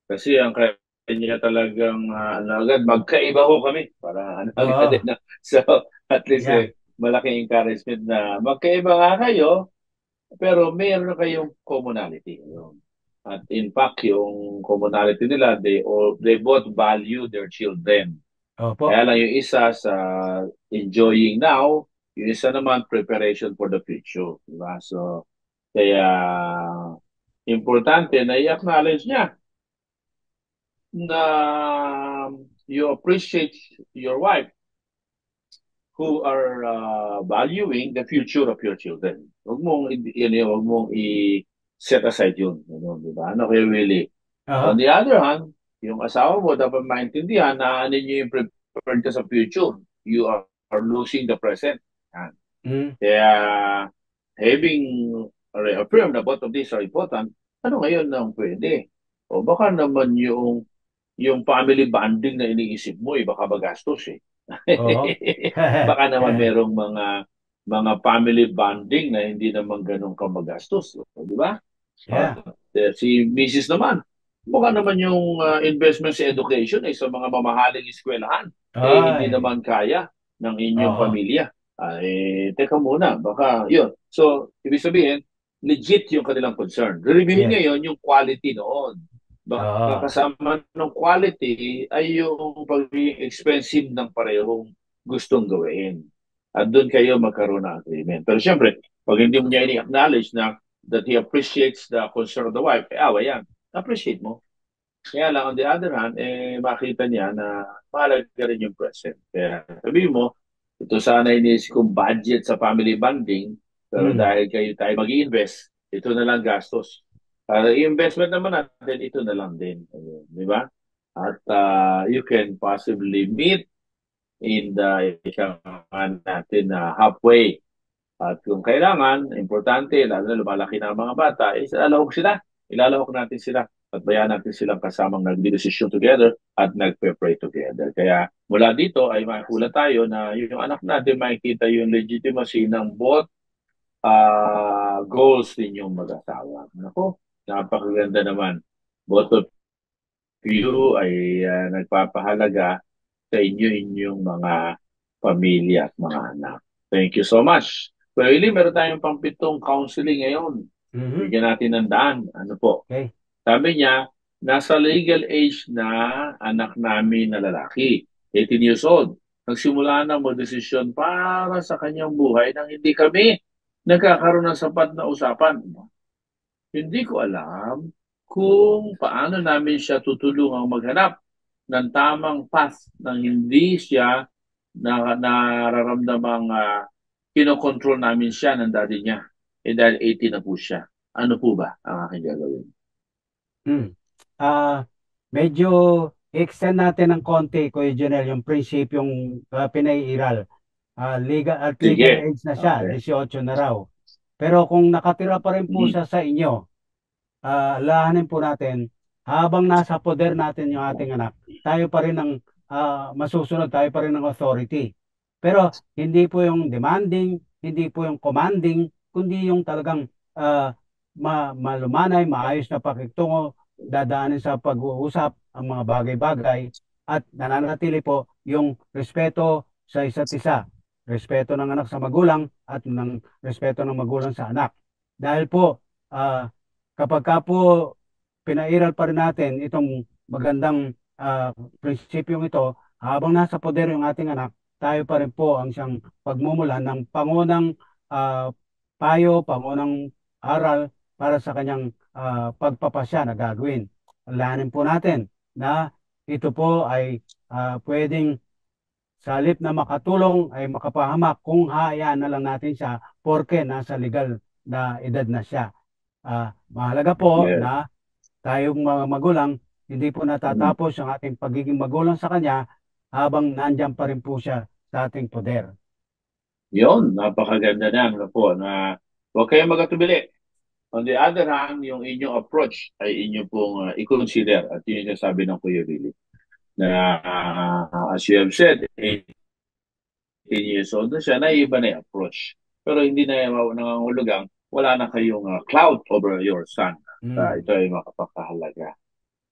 Kasi ang kanya talagang agad magkaiba ho kami. Para agad Oo, na. So, at least yeah. malaking encouragement na magkaiba nga kayo, pero mayroon na kayong commonality. At in fact, yung commonality nila, they both value their children. Opo. Kaya lang yung isa sa enjoying now, yung isa naman preparation for the future. Diba? So, kaya importante na i-acknowledge niya na you appreciate your wife who are valuing the future of your children. Huwag mong i-set aside yun. Di ba? Ano kayo really? On Oo. the other hand, yung asawa mo dapat maintindihan na ano nyo yung prepared ka sa future. You are losing the present. Yan. Mm. Kaya having reaffirmed na both of these are important, ano ngayon ang pwede? O baka naman yung family bonding na iniisip mo, baka magastos eh. Oo. Baka naman merong mga family bonding na hindi naman ganun ka magastos. Di ba? Yeah. Si Mrs. naman, baka naman yung investment sa education ay sa mga mamahaling eskwelahan. Hindi Ay. naman kaya ng inyong Oo. pamilya. Teka muna, baka yun. So, ibig sabihin, legit yung kanilang concern. Reviewin Yes. ngayon yung quality noon. Baka Oo. kasama ng quality ay yung pagiging expensive ng parehong gustong gawin. At doon kayo magkaroon ng agreement. Pero syempre, pag hindi mo niya ini-acknowledge na that he appreciates the concern of the wife, awa yan. Appreciate mo. Kaya lang, on the other hand, makita niya na mahalaga rin yung present. Kaya sabi mo, ito sana iniisip kong budget sa family bonding, pero Mm. dahil kayo tayo mag-i-invest, ito na lang gastos. Para investment naman natin, ito na lang din. Ayun, di ba? At you can possibly meet in the natin na halfway. At kung kailangan, importante, lalo na lumalaki na ang mga bata, ilalawak sila. Ilalawak natin sila at bayan natin silang kasamang nagdidesisyon together at nagpe-pray together. Kaya mula dito ay makikula tayo na yung anak natin makikita yung legitimacy ng both goals ninyong mag-asawa. Nako, napakaganda naman. Both of you ay nagpapahalaga sa inyong mga pamilya at mga anak. Thank you so much. Pero Eli, meron tayong pampitong counseling ngayon. Mhm. Bigyan natin ng daan. Ano po? Okay. Sabi niya, nasa legal age na anak namin na lalaki, 18 years old. Nagsimula na magdesisyon para sa kanyang buhay nang hindi kami nagkakaroon ng sapat na usapan. Hindi ko alam kung paano namin siya tutulungang maghanap ng tamang path nang hindi siya nararamdamang kinokontrol namin siya ng daddy niya. Dahil 18 na po siya. Ano po ba ang aking gagawin? Mm. Medyo extend natin ng konti, Kuya Janelle, yung prinsipyong pinaiiral. Legal Sige. age na siya, Okay. 18 na raw. Pero kung nakatira pa rin po Mhm. siya sa inyo, lahanin po natin, habang nasa poder natin yung ating anak, tayo pa rin ang masusunod, tayo pa rin ang authority. Pero hindi po yung demanding, hindi po yung commanding, kundi yung talagang malumanay, maayos na pakikitungo, dadaanin sa pag-uusap ang mga bagay-bagay at nananatili po yung respeto sa isa't isa. Respeto ng anak sa magulang at ng respeto ng magulang sa anak. Dahil po, kapag ka po pinairal pa rin natin itong magandang prinsipyong ito, habang nasa poder yung ating anak, tayo pa rin po ang siyang pagmumulan ng pangunang ah, payo, pangunang aral para sa kanyang pagpapasya na gagawin. Alalahanin po natin na ito po ay pwedeng sa halip na makatulong ay makapahamak kung hayaan na lang natin siya porke nasa legal na edad na siya. Mahalaga po Yeah. na tayong mga magulang, hindi po natatapos ang ating pagiging magulang sa kanya habang nandyan pa rin po siya sa ating poder. Yun, napakaganda na ano po na huwag kayong magatubili. On the other hand, yung inyong approach ay inyo pong i-consider at yun yung sabi ng Kuya Willie na as you have said, 18 years old na siya, naiiba na yung approach. Pero hindi na nangangulugang wala na kayong clout over your son. Ito ay makapagkahalaga.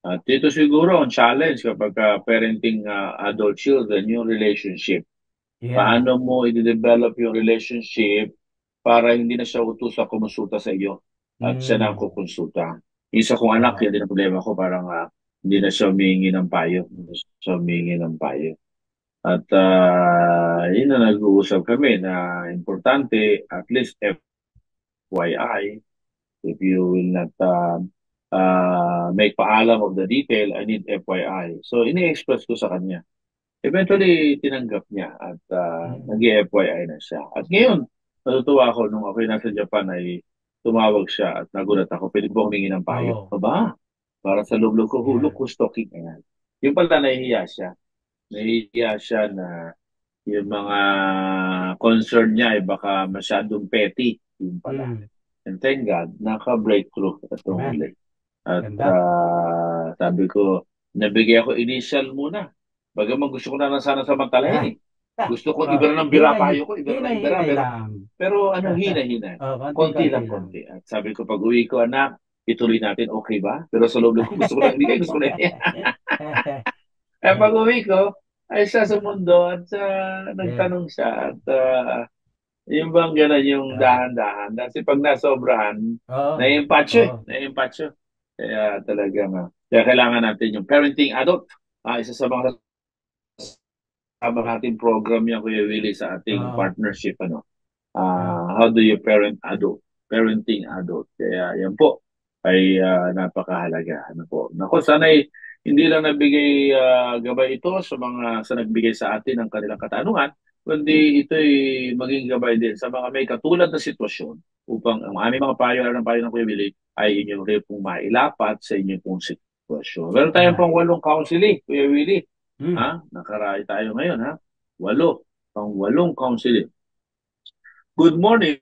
At ito siguro ang challenge kapag parenting adult children, yung relationship. Yeah. Paano mo i-develop yung relationship para hindi na siya utusan kumonsulta sa iyo at siya na ang kukonsulta. Isa kong anak, yan din ang problema ko, parang hindi na siya humingi ng payo. Hindi na siya humingi ng payo. At yun na nag-uusap kami na importante, at least FYI, if you will not make paalam of the detail, I need FYI. So, ini-express ko sa kanya. Eventually, tinanggap niya at nag-FYI na siya. At ngayon, natutuwa ako nung ako'y nasa Japan ay tumawag siya at nagulat ako, pwede po humingi ng payo. Aba, para sa loob ko, hulog ko stalking. Ayan. Yung pala nahihiya siya. Nahihiya siya na yung mga concern niya ay baka masyadong petty. Yung pala. And thank God, naka-breakthrough itong huli. At sabi ko, nabigay ako initial muna. Bagaman gusto ko na sana samantalahin eh. Gusto ko ibara ng bira payo ko, ibara ng bira. Pero hina-hina. Konti lang, konti. At sabi ko, pag uwi ko, anak, ituloy natin, okay ba? Pero sa loob ko, gusto ko na, hindi kayo gusto ko na. Pag uwi ko, ay siya sa mundo at nagtanong siya at yung bang gano'n yung dahan-dahan. Kasi pag nasobrahan, naiimpatyo. Kaya talagang, kaya kailangan natin yung parenting adult. Isa sa mga ating program yan, Kuya Willie, sa ating partnership. How do you parent adult? Parenting adult. Kaya yan po ay napakahalaga. Naku, sana'y hindi lang nabigay gabay ito sa nagbigay sa atin ng kanilang katanungan, kundi ito'y maging gabay din sa mga may katulad na sitwasyon upang ang aming mga payo ng Kuya Willie ay inyong rin pong mailapat sa inyong pong sitwasyon. Meron tayong pang 8 counseling, Kuya Willie. Nakaray tayo ngayon, 8 counseling. Good morning.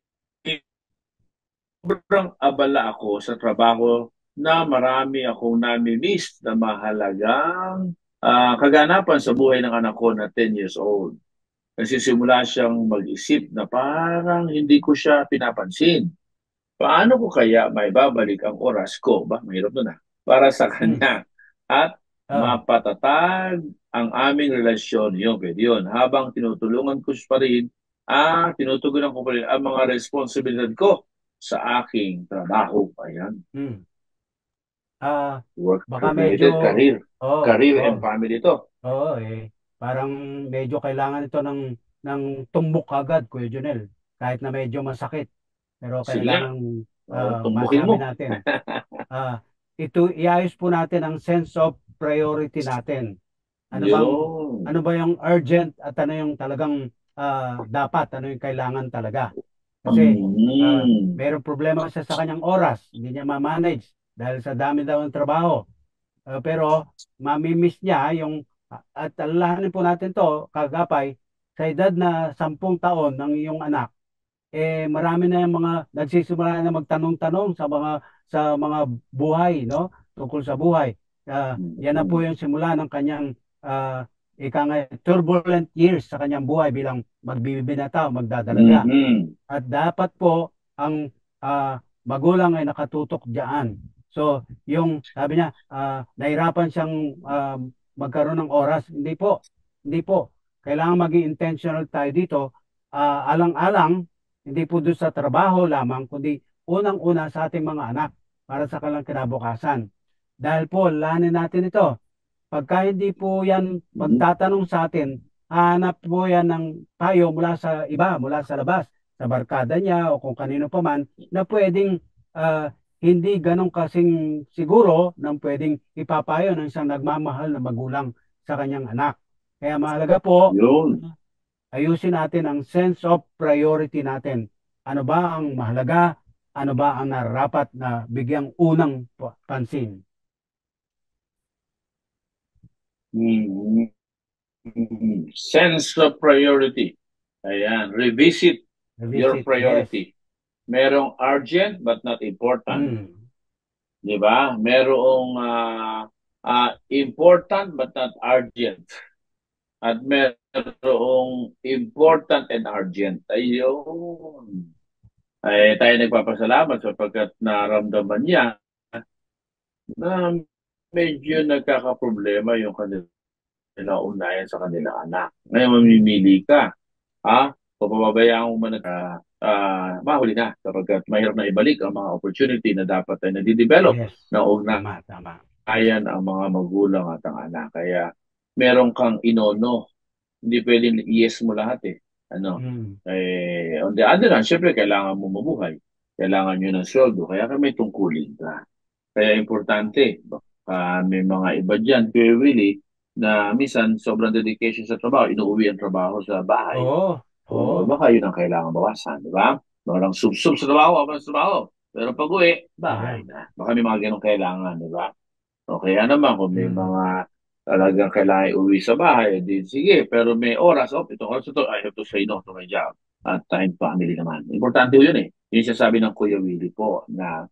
Sobrang abala ako sa trabaho na marami akong nami-miss na mahalagang kaganapan sa buhay ng anak ko na 10 years old. Kasi simula siyang mag-isip na parang hindi ko siya pinapansin. Paano ko kaya may babalik ang oras ko? Mahirap na para sa kanya. At mapatatag ang aming relasyon. Pwede yun. Habang tinutulungan ko pa rin, tinutugunan ko pa rin ang mga responsibilidad ko sa aking trabaho. Ayan. Work-related career and family to. Parang medyo kailangan ito ng tumbok agad, Kuya Junel. Kahit na medyo masakit. Pero kailangan masabi natin. Ito, iayos po natin ang sense of priority natin. Ano ba yung urgent at ano yung talagang dapat, ano yung kailangan talaga. Kasi mayroong problema siya sa kanyang oras. Hindi niya ma-manage dahil sa dami daw ng trabaho. Pero mamimiss niya at alalahanin po natin to, kagapay, sa edad na 10 taon ng iyong anak, marami na yung mga nagsisimula na magtanong-tanong sa mga buhay, no? Tungkol sa buhay. Yan na po yung simula ng kanyang turbulent years sa kanyang buhay bilang magbibinata o magdadalaga. At dapat po ang magulang ay nakatutok diyan. So, yung sabi niya, nahirapan siyang magkaroon ng oras. Hindi po. Kailangan maging intentional tayo dito. Alang-alang, hindi po doon sa trabaho lamang, kundi unang-una sa ating mga anak para sa kanilang kinabukasan. Dahil po, lahanin natin ito. Pagka hindi po yan magtatanong sa atin, hanap po yan ng payo mula sa iba, mula sa labas, sa barkada niya o kung kanino pa man, na pwedeng hindi ganong kasing siguro na pwedeng ipapayo ng isang nagmamahal na magulang sa kanyang anak. Kaya mahalaga po, Yun. ayusin natin ang sense of priority natin. Ano ba ang mahalaga? Ano ba ang nararapat na bigyang unang pansin? Mm, Sense of priority. Ayan. Revisit your Revisit, yes. priority. Merong urgent but not important. Mm. Di ba? Merong important but not urgent. At merong important and urgent. Ayun. Ay tayo nagpapasalamat sapagkat naramdaman niya na medyo nagkakaproblema yung kanila unayan sa kanilang anak. Ngayon mamimili ka. Ha? O pababayaan mo man mahuli na sapagkat mahirap na ibalik ang mga opportunity na dapat ay nadidevelop Yes. na Tama, tama. ugnayan ang mga magulang at ang anak. Kaya meron kang inono. Hindi pwedeng yes mo lahat eh. Ano? Mm. On the other hand, syempre kailangan mo mabuhay. Kailangan nyo ng sweldo. Kaya may tungkulin ka. Kaya importante. Baka may mga iba dyan, Kuya Willie, na minsan sobrang dedication sa trabaho, inuuwi ang trabaho sa bahay. Oo. O baka yun ang kailangan bawasan, di ba? Parang sub-sub sa trabaho, abang sa trabaho. Pero pag uwi, bahay na. Baka may mga ganong kailangan, di ba? O kaya naman, kung may Mm. mga talagang kailangan uwi sa bahay, di sige, pero may oras, itong oras ito, I have to say no to my job. At time family naman. Importante yun eh. Yun siya sabi ng Kuya Willie po na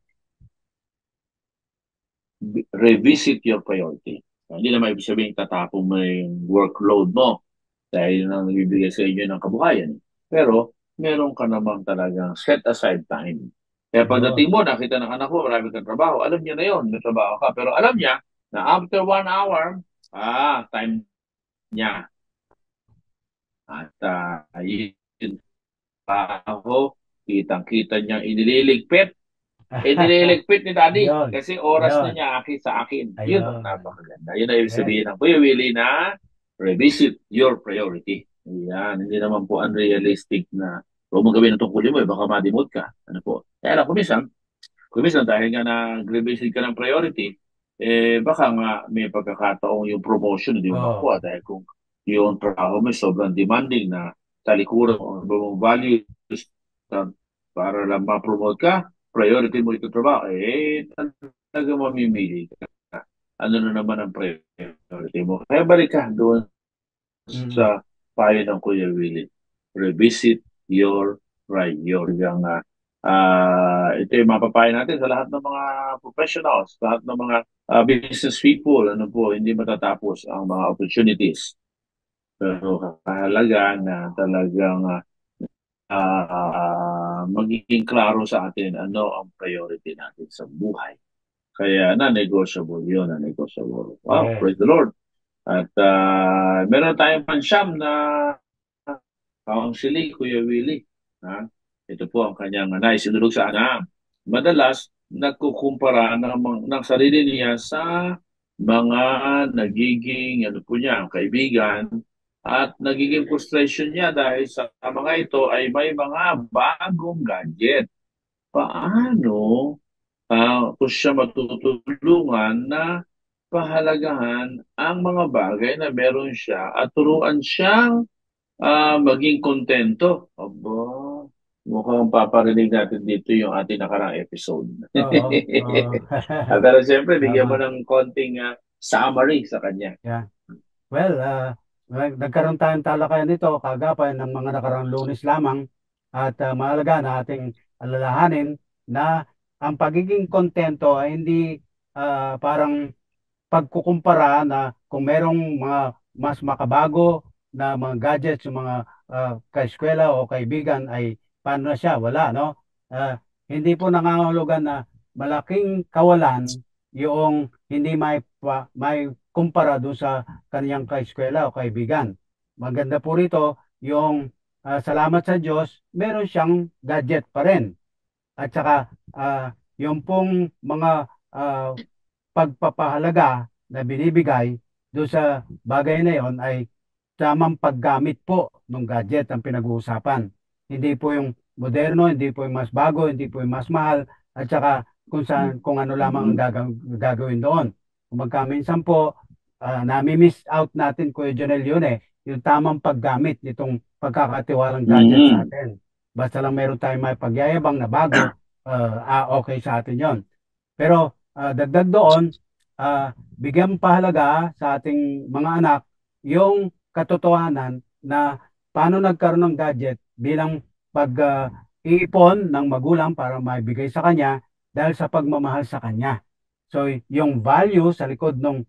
revisit your priority. Hindi naman ibig sabihin tatapon mo yung workload mo dahil nang nagbibigay sa inyo ng kabuhayan. Pero meron ka namang talagang set aside time. Kaya pagdating mo, nakita ng anak mo, marami kang trabaho, alam niya na yon, may trabaho ka. Pero alam niya na after 1 hour, time niya. At yun trabaho, kitang-kita niya inililigpit. Iniligpit ni Daddy Ayun. kasi oras na Ayun. niya akin sa akin. Ayun. Yun ang napakaganda. Yun ang ibig Yes. sabihin ng Kuya Willie na revisit your priority. Yan, hindi naman po unrealistic na huwag mong gawin ang tungkulin mo, baka ma-demote ka. Ano po? Kaya lang, kumisan dahil nga nag-revisit ka ng priority, baka nga may pagkakataong yung promotion hindi mo Oo. makuha dahil kung yung trabaho mo sobrang demanding na talikuran mo values para lang ma-promote ka, priority mo ito trabaho, talaga mamimili ka. Ano na naman ang priority mo? Kaya balik ka doon Mm. sa payo ng Kuya Willie. Revisit your priority. Ito yung mapapayo natin sa lahat ng mga professionals, lahat ng mga business people, hindi matatapos ang mga opportunities. Pero kahalaga na talagang magiging klaro sa atin ano ang priority natin sa buhay. Kaya na-negotiable yun, na-negotiable. Wow, Yes. praise the Lord. At meron tayong pansyam na counseling, Kuya Willie. Ito po ang kanyang naisinulog sa anak. Madalas, nagkukumpara ng sarili niya sa mga nagiging kaibigan at nagiging frustration niya dahil sa mga ito ay may mga bagong gadget. Paano kung siya matutulungan na pahalagahan ang mga bagay na meron siya at turuan siyang maging kontento? Aba, mukhang paparinig natin dito yung ating nakarang episode. Oo. Pero siyempre, bigyan mo Tama. ng konting summary sa kanya. Yeah. Well, nagkaroon tayong talakayan nito kagapay ng mga nakaraang Lunes lamang at mahalaga na ating alalahanin na ang pagiging kontento ay hindi parang pagkukumpara na kung merong mga mas makabago na mga gadgets, yung mga kaeskwela o kaibigan ay paano na siya? Wala, no? Hindi po nangangahulugan na malaking kawalan yung hindi may kumpara doon sa kaniyang kaeskwela o kaibigan. Maganda po rito yung salamat sa Diyos, meron siyang gadget pa rin. At saka yung pong mga pagpapahalaga na binibigay doon sa bagay na yon ay tamang paggamit po ng gadget ang pinag-uusapan. Hindi po yung moderno, hindi po yung mas bago, hindi po yung mas mahal, at saka kung ano lamang ang gagawin doon. Kung minsan po, nami-miss out natin, Kuya Jonel, yun yung tamang paggamit nitong pagkakatiwalang gadget sa atin. Basta lang meron tayong may pagyayabang na bago, okay sa atin yon. Pero dagdag doon, bigyan pahalaga sa ating mga anak yung katotohanan na paano nagkaroon ng gadget bilang pag-iipon ng magulang para maibigay sa kanya dahil sa pagmamahal sa kanya. So, yung value sa likod nung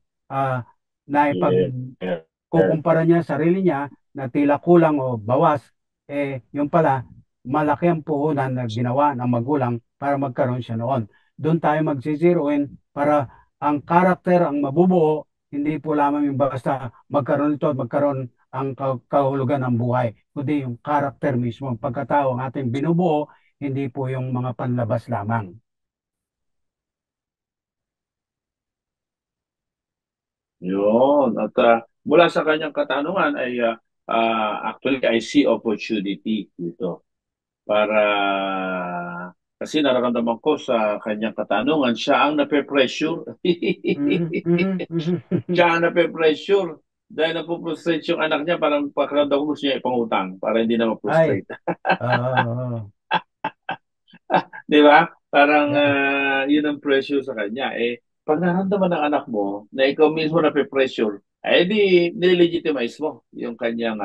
na ipagkukumpara niya sarili niya na tila kulang o bawas, yung pala, malaki ang puhunan na ginawa ng magulang para magkaroon siya noon. Doon tayo magsisiruin para ang karakter ang mabubuo, hindi po lamang yung basta magkaroon ito at magkaroon ang kahulugan ng buhay, kundi yung karakter mismo, ang pagkatao ang ating binubuo, hindi po yung mga panlabas lamang. Yun. At mula sa kanyang katanungan ay actually I see opportunity dito para kasi nararamdaman ko sa kanyang katanungan, siya ang nape-pressure. Siya ang nape-pressure. Dahil napuprostrate yung anak niya, parang pakiramdam ko gusto niya ipangutang para hindi na ma-frustrate. Di ba? Parang yun ang pressure sa kanya. Pag naramdaman ng anak mo na ikaw mismo nape-pressure, di nilegitimize mo yung kanyang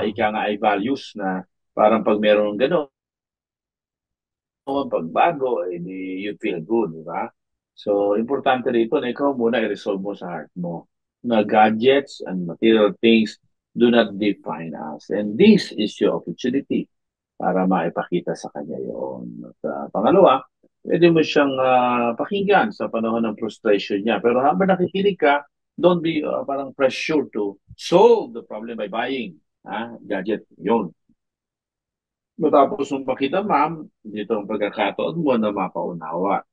ika nga ay values na parang pag meron gano'n, pagbago, you feel good, di ba? So, importante rito na ikaw muna i-resolve mo sa heart mo na gadgets and material things do not define us. And this is your opportunity para maipakita sa kanya yun. At pangalawa, pwede mo siyang pakinggan sa panahon ng frustration niya. Pero habang nakikinig ka, don't be parang pressure to solve the problem by buying gadget. Yun. Matapos mong pakita, ma'am, dito ang pagkakataon mo na mapaunawa.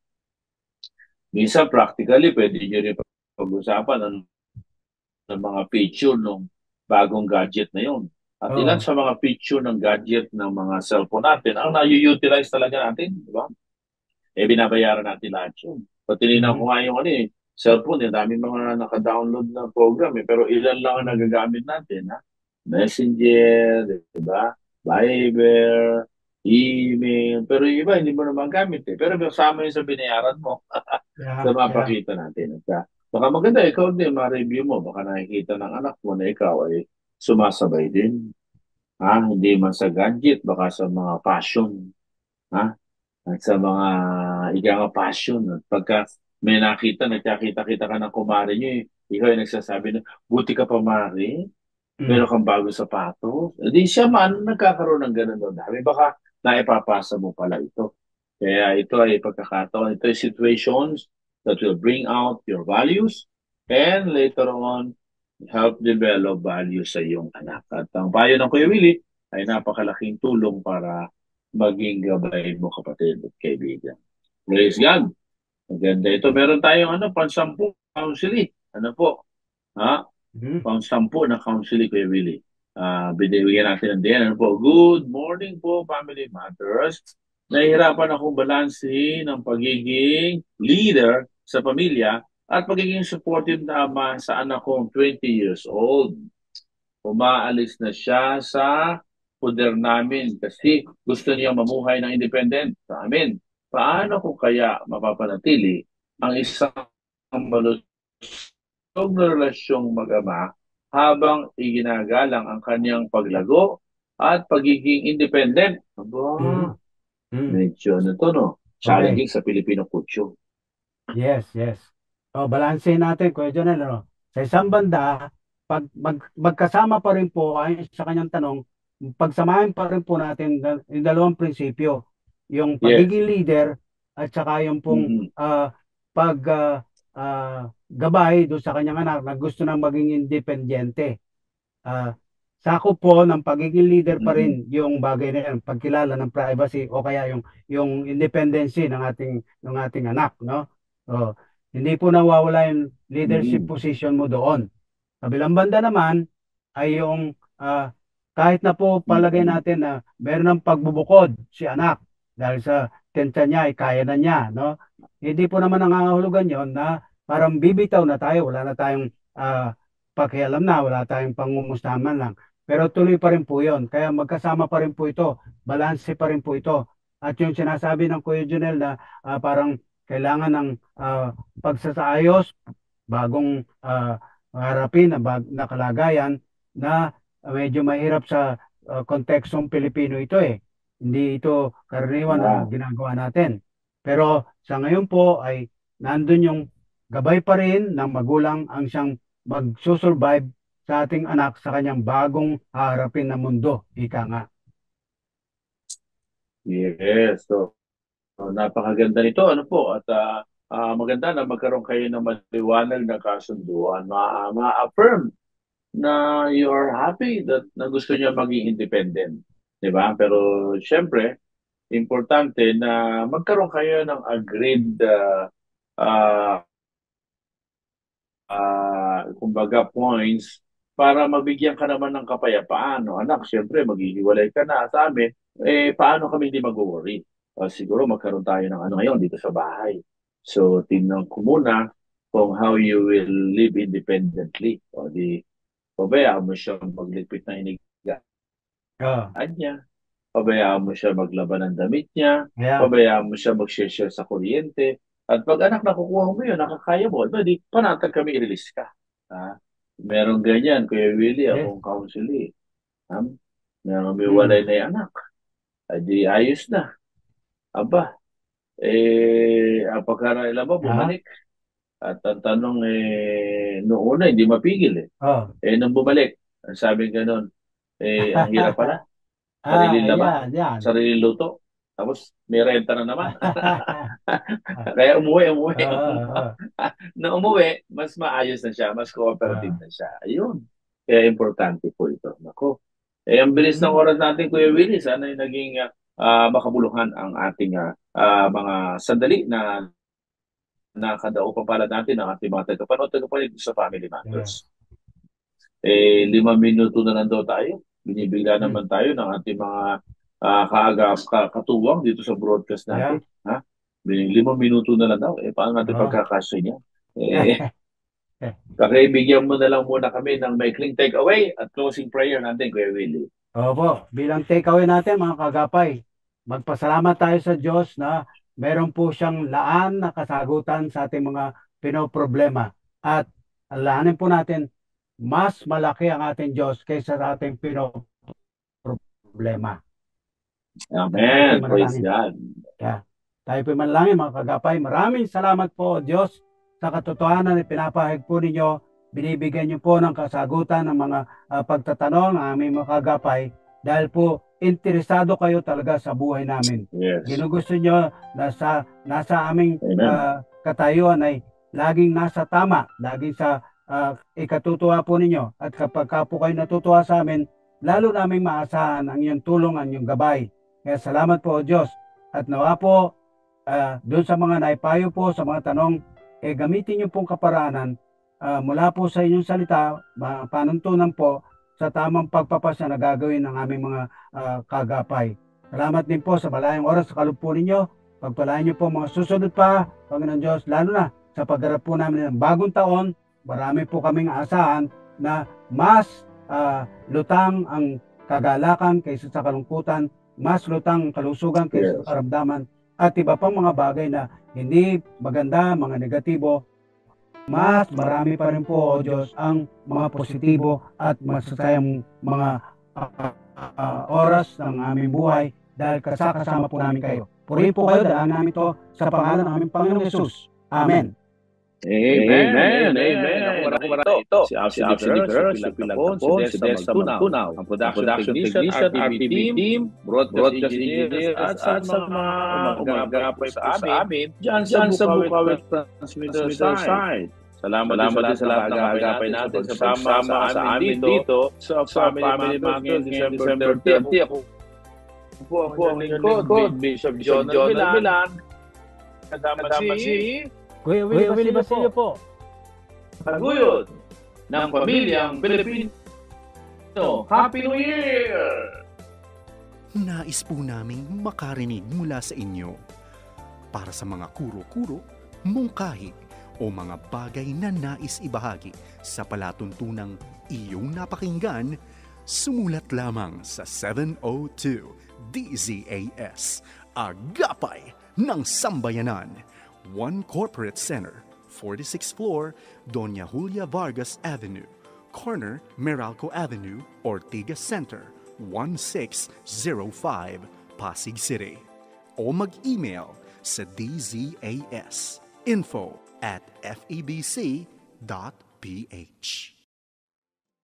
Minsan, practically, pwede nyo rin pag-usapan ng mga feature ng bagong gadget na yun. At ilan sa mga feature ng gadget ng mga cellphone natin, ang na-utilize talaga natin, di ba? Binabayaran natin lahat yun. Pag tinignan ko nga yung cellphone, daming mga naka-download na program, pero ilan lang ang nagagamit natin, Messenger, di ba? Viber, email, pero yung iba hindi mo naman gamit pero kasama yun sa binayaran mo sa mapakita natin. Baka maganda, ikaw din, ma-review mo, baka nakikita ng anak mo na ikaw ay sumasabay din. Hindi man sa gadget, baka sa mga passion. At sa mga ika passion. At pagka may nagkakita-kita ka ng kumare nyo, ikaw ay nagsasabi na, buti ka pa, Mari, meron kang bago sapatos. Di siya man nagkakaroon ng ganun doon. Baka naipapasa mo pala ito. Kaya ito ay pagkakataon. Ito ay situations that will bring out your values and later on help develop values sa iyong anak. At ang payo ng Kuya Willie ay napakalaking tulong para maging gabay mo, kapatid at kaibigan. Praise God. Maganda ito. Meron tayong pansampu counseling. Po? Pang-sampu na counseling, Kuya Willie. Binibigyan natin ng din. Good morning po, Family Matters. Nahihirapan akong balansin ng pagiging leader sa pamilya at pagiging supportive na ama sa anak kong 20 years old. Umaalis na siya sa poder namin kasi gusto niya mamuhay ng independent sa amin. Paano ko kaya mapapanatili ang isang malusog na relasyong mag-ama habang iginagalang ang kanyang paglago at pagiging independent? Medyo challenging sa Filipino culture. Yes. Balansehin natin, Kuya Jonel, sa isang banda, pag magkasama pa rin po, ayon sa kanyang tanong, pagsamahin pa rin po natin yung dalawang prinsipyo, yung pagiging leader at saka yung pong gabay doon sa kanyang anak na gusto nang maging independyente. Sakop po ng pagiging leader pa rin yung bagay na yan, pagkilala ng privacy o kaya yung independency ng ating anak, no? Hindi po nawawala yung leadership position mo doon. Kabilang banda naman ay yung kahit na po palagay natin na meron ng pagbubukod si anak dahil sa tensya niya ay kaya na niya, no? Hindi po naman nangangahulugan yon na parang bibitaw na tayo, wala na tayong pakialam na, wala tayong pangumustahan man lang. Pero tuloy pa rin po yun. Kaya magkasama pa rin po ito. Balanse pa rin po ito. At yung sinasabi ng Kuya Junel na parang kailangan ng pagsasaayos, bagong harapin na kalagayan na medyo mahirap sa kontekstong Pilipino ito eh. Hindi ito karaniwan na ginagawa natin. Pero sa ngayon po ay nandun yung gabay pa rin ng magulang ang siyang magsusurvive sa ating anak sa kanyang bagong haharapin na mundo. Ika nga. Yes. So, napakaganda nito. Ano po? At maganda na magkaroon kayo ng maliwanag na kasunduan. Ma-affirm na you are happy that na gusto niya maging independent. Diba? Pero syempre, importante na magkaroon kayo ng agreed kumbaga points para mabigyan ka naman ng kapayapaan. No? Anak, syempre, maghihiwalay ka na sa amin. Paano kami hindi mag-worry? Siguro magkaroon tayo ng ano ngayon dito sa bahay. So, tingnan ko muna kung how you will live independently. O di, pabayaan mo siya magligpit ng inigaan niya. Pabayaan mo siya maglaban ng damit niya. Pabayaan mo siya mag-share sa kuryente. At pag anak, nakukuha mo yun, nakakaya mo, di panatag kami i-release ka. Meron ganyan, Kuya Willie, akong counseling. Meron may walay na yung anak. Di ayos na. Aba, pagkarailan mo, bumalik. At ang tanong, noong una, hindi mapigil nung bumalik, ang sabi gano'n, ang hirap pala. Sariling laban, sariling luto. Tapos may renta na naman. Kaya umuwi. Na umuwi, mas maayos na siya, mas cooperative na siya. Ayun. Kaya importante po ito. Nako. Ang bilis ng oras natin, Kuya Willie, sana yung naging makabuluhan ang ating mga sandali na nakadao pa pala natin ang ating mga tagapanood sa Family Matters. 5 minuto na lang daw tayo. Binibigla naman tayo ng ating mga katuwang dito sa broadcast natin. 5 minuto na lang daw. Paano natin pagkakasya niya? Pakibigyan mo na lang muna kami ng maikling takeaway at closing prayer natin, Kuya Willie. Opo, bilang takeaway natin mga kagapay, magpasalamat tayo sa Diyos na meron po siyang laan na kasagutan sa ating mga pinoproblema. At alaanin po natin, mas malaki ang ating Diyos kaysa sa ating pinoproblema. Amen. Praise God. Tayo po manalangin mga kagapay. Maraming salamat po Diyos sa katotohanan na pinapahayag po ninyo. Binibigyan niyo po ng kasagutan ng mga pagtatanong ng aming mga kagapay dahil po interesado kayo talaga sa buhay namin. Yes. Ginugusto niyo na nasa aming katayuan ay laging nasa tama, laging sa ikatutuwa po ninyo. At kapag po kayo natutuwa sa amin, lalo naming maasahan ang iyong tulong, ang iyong gabay. Kaya salamat po Diyos. At nawa po, doon sa mga naipayo po, sa mga tanong, gamitin niyo pong kaparaanan mula po sa inyong salita, panuntunan po sa tamang pagpapasya na gagawin ng aming mga kagapay. Salamat din po sa malayang oras sa kaloob po ninyo. Pagpalain niyo po mga susunod pa, Panginoon Diyos, lalo na sa pagharap po namin ng bagong taon. Marami po kaming asahan na mas lutang ang kagalakan kaysa sa kalungkutan, mas lutang kalusugan kaysa sa karamdaman, at iba pang mga bagay na hindi maganda, mga negatibo. Mas marami pa rin po, O Diyos, ang mga positibo at masasayang mga oras ng aming buhay dahil kasama po namin kayo. Purihin po kayo, dahil namin ito sa pangalan ng aming Panginoong Jesus. Amen. Amen. Ako ito. Si Absolute Girl, si Pilagpon, si Desta Magtunaw, ang production technician, RTV team, broadcast engineers, at sa mga umagapay sa amin, dyan sa Bukawit Transmitter side. Salamat din sa lahat ng agapay natin sa pagsama sa amin dito sa Family Matters December 30. Ako po ang lingkod, Bishop John Milan. Kasama si Kuya Willie Basilio po. Paguyod ng pamilyang Pilipino. Happy New Year! Nais po naming makarinig mula sa inyo. Para sa mga kuro-kuro, mungkahi, o mga bagay na nais ibahagi sa palatuntunang iyong napakinggan, sumulat lamang sa 702 DZAS, Agapay ng Sambayanan, 1 Corporate Center, 46th floor, Doña Julia Vargas Avenue, corner Meralco Avenue, Ortigas Center, 1605, Pasig City. O mag-email sa dzas info@febc.ph.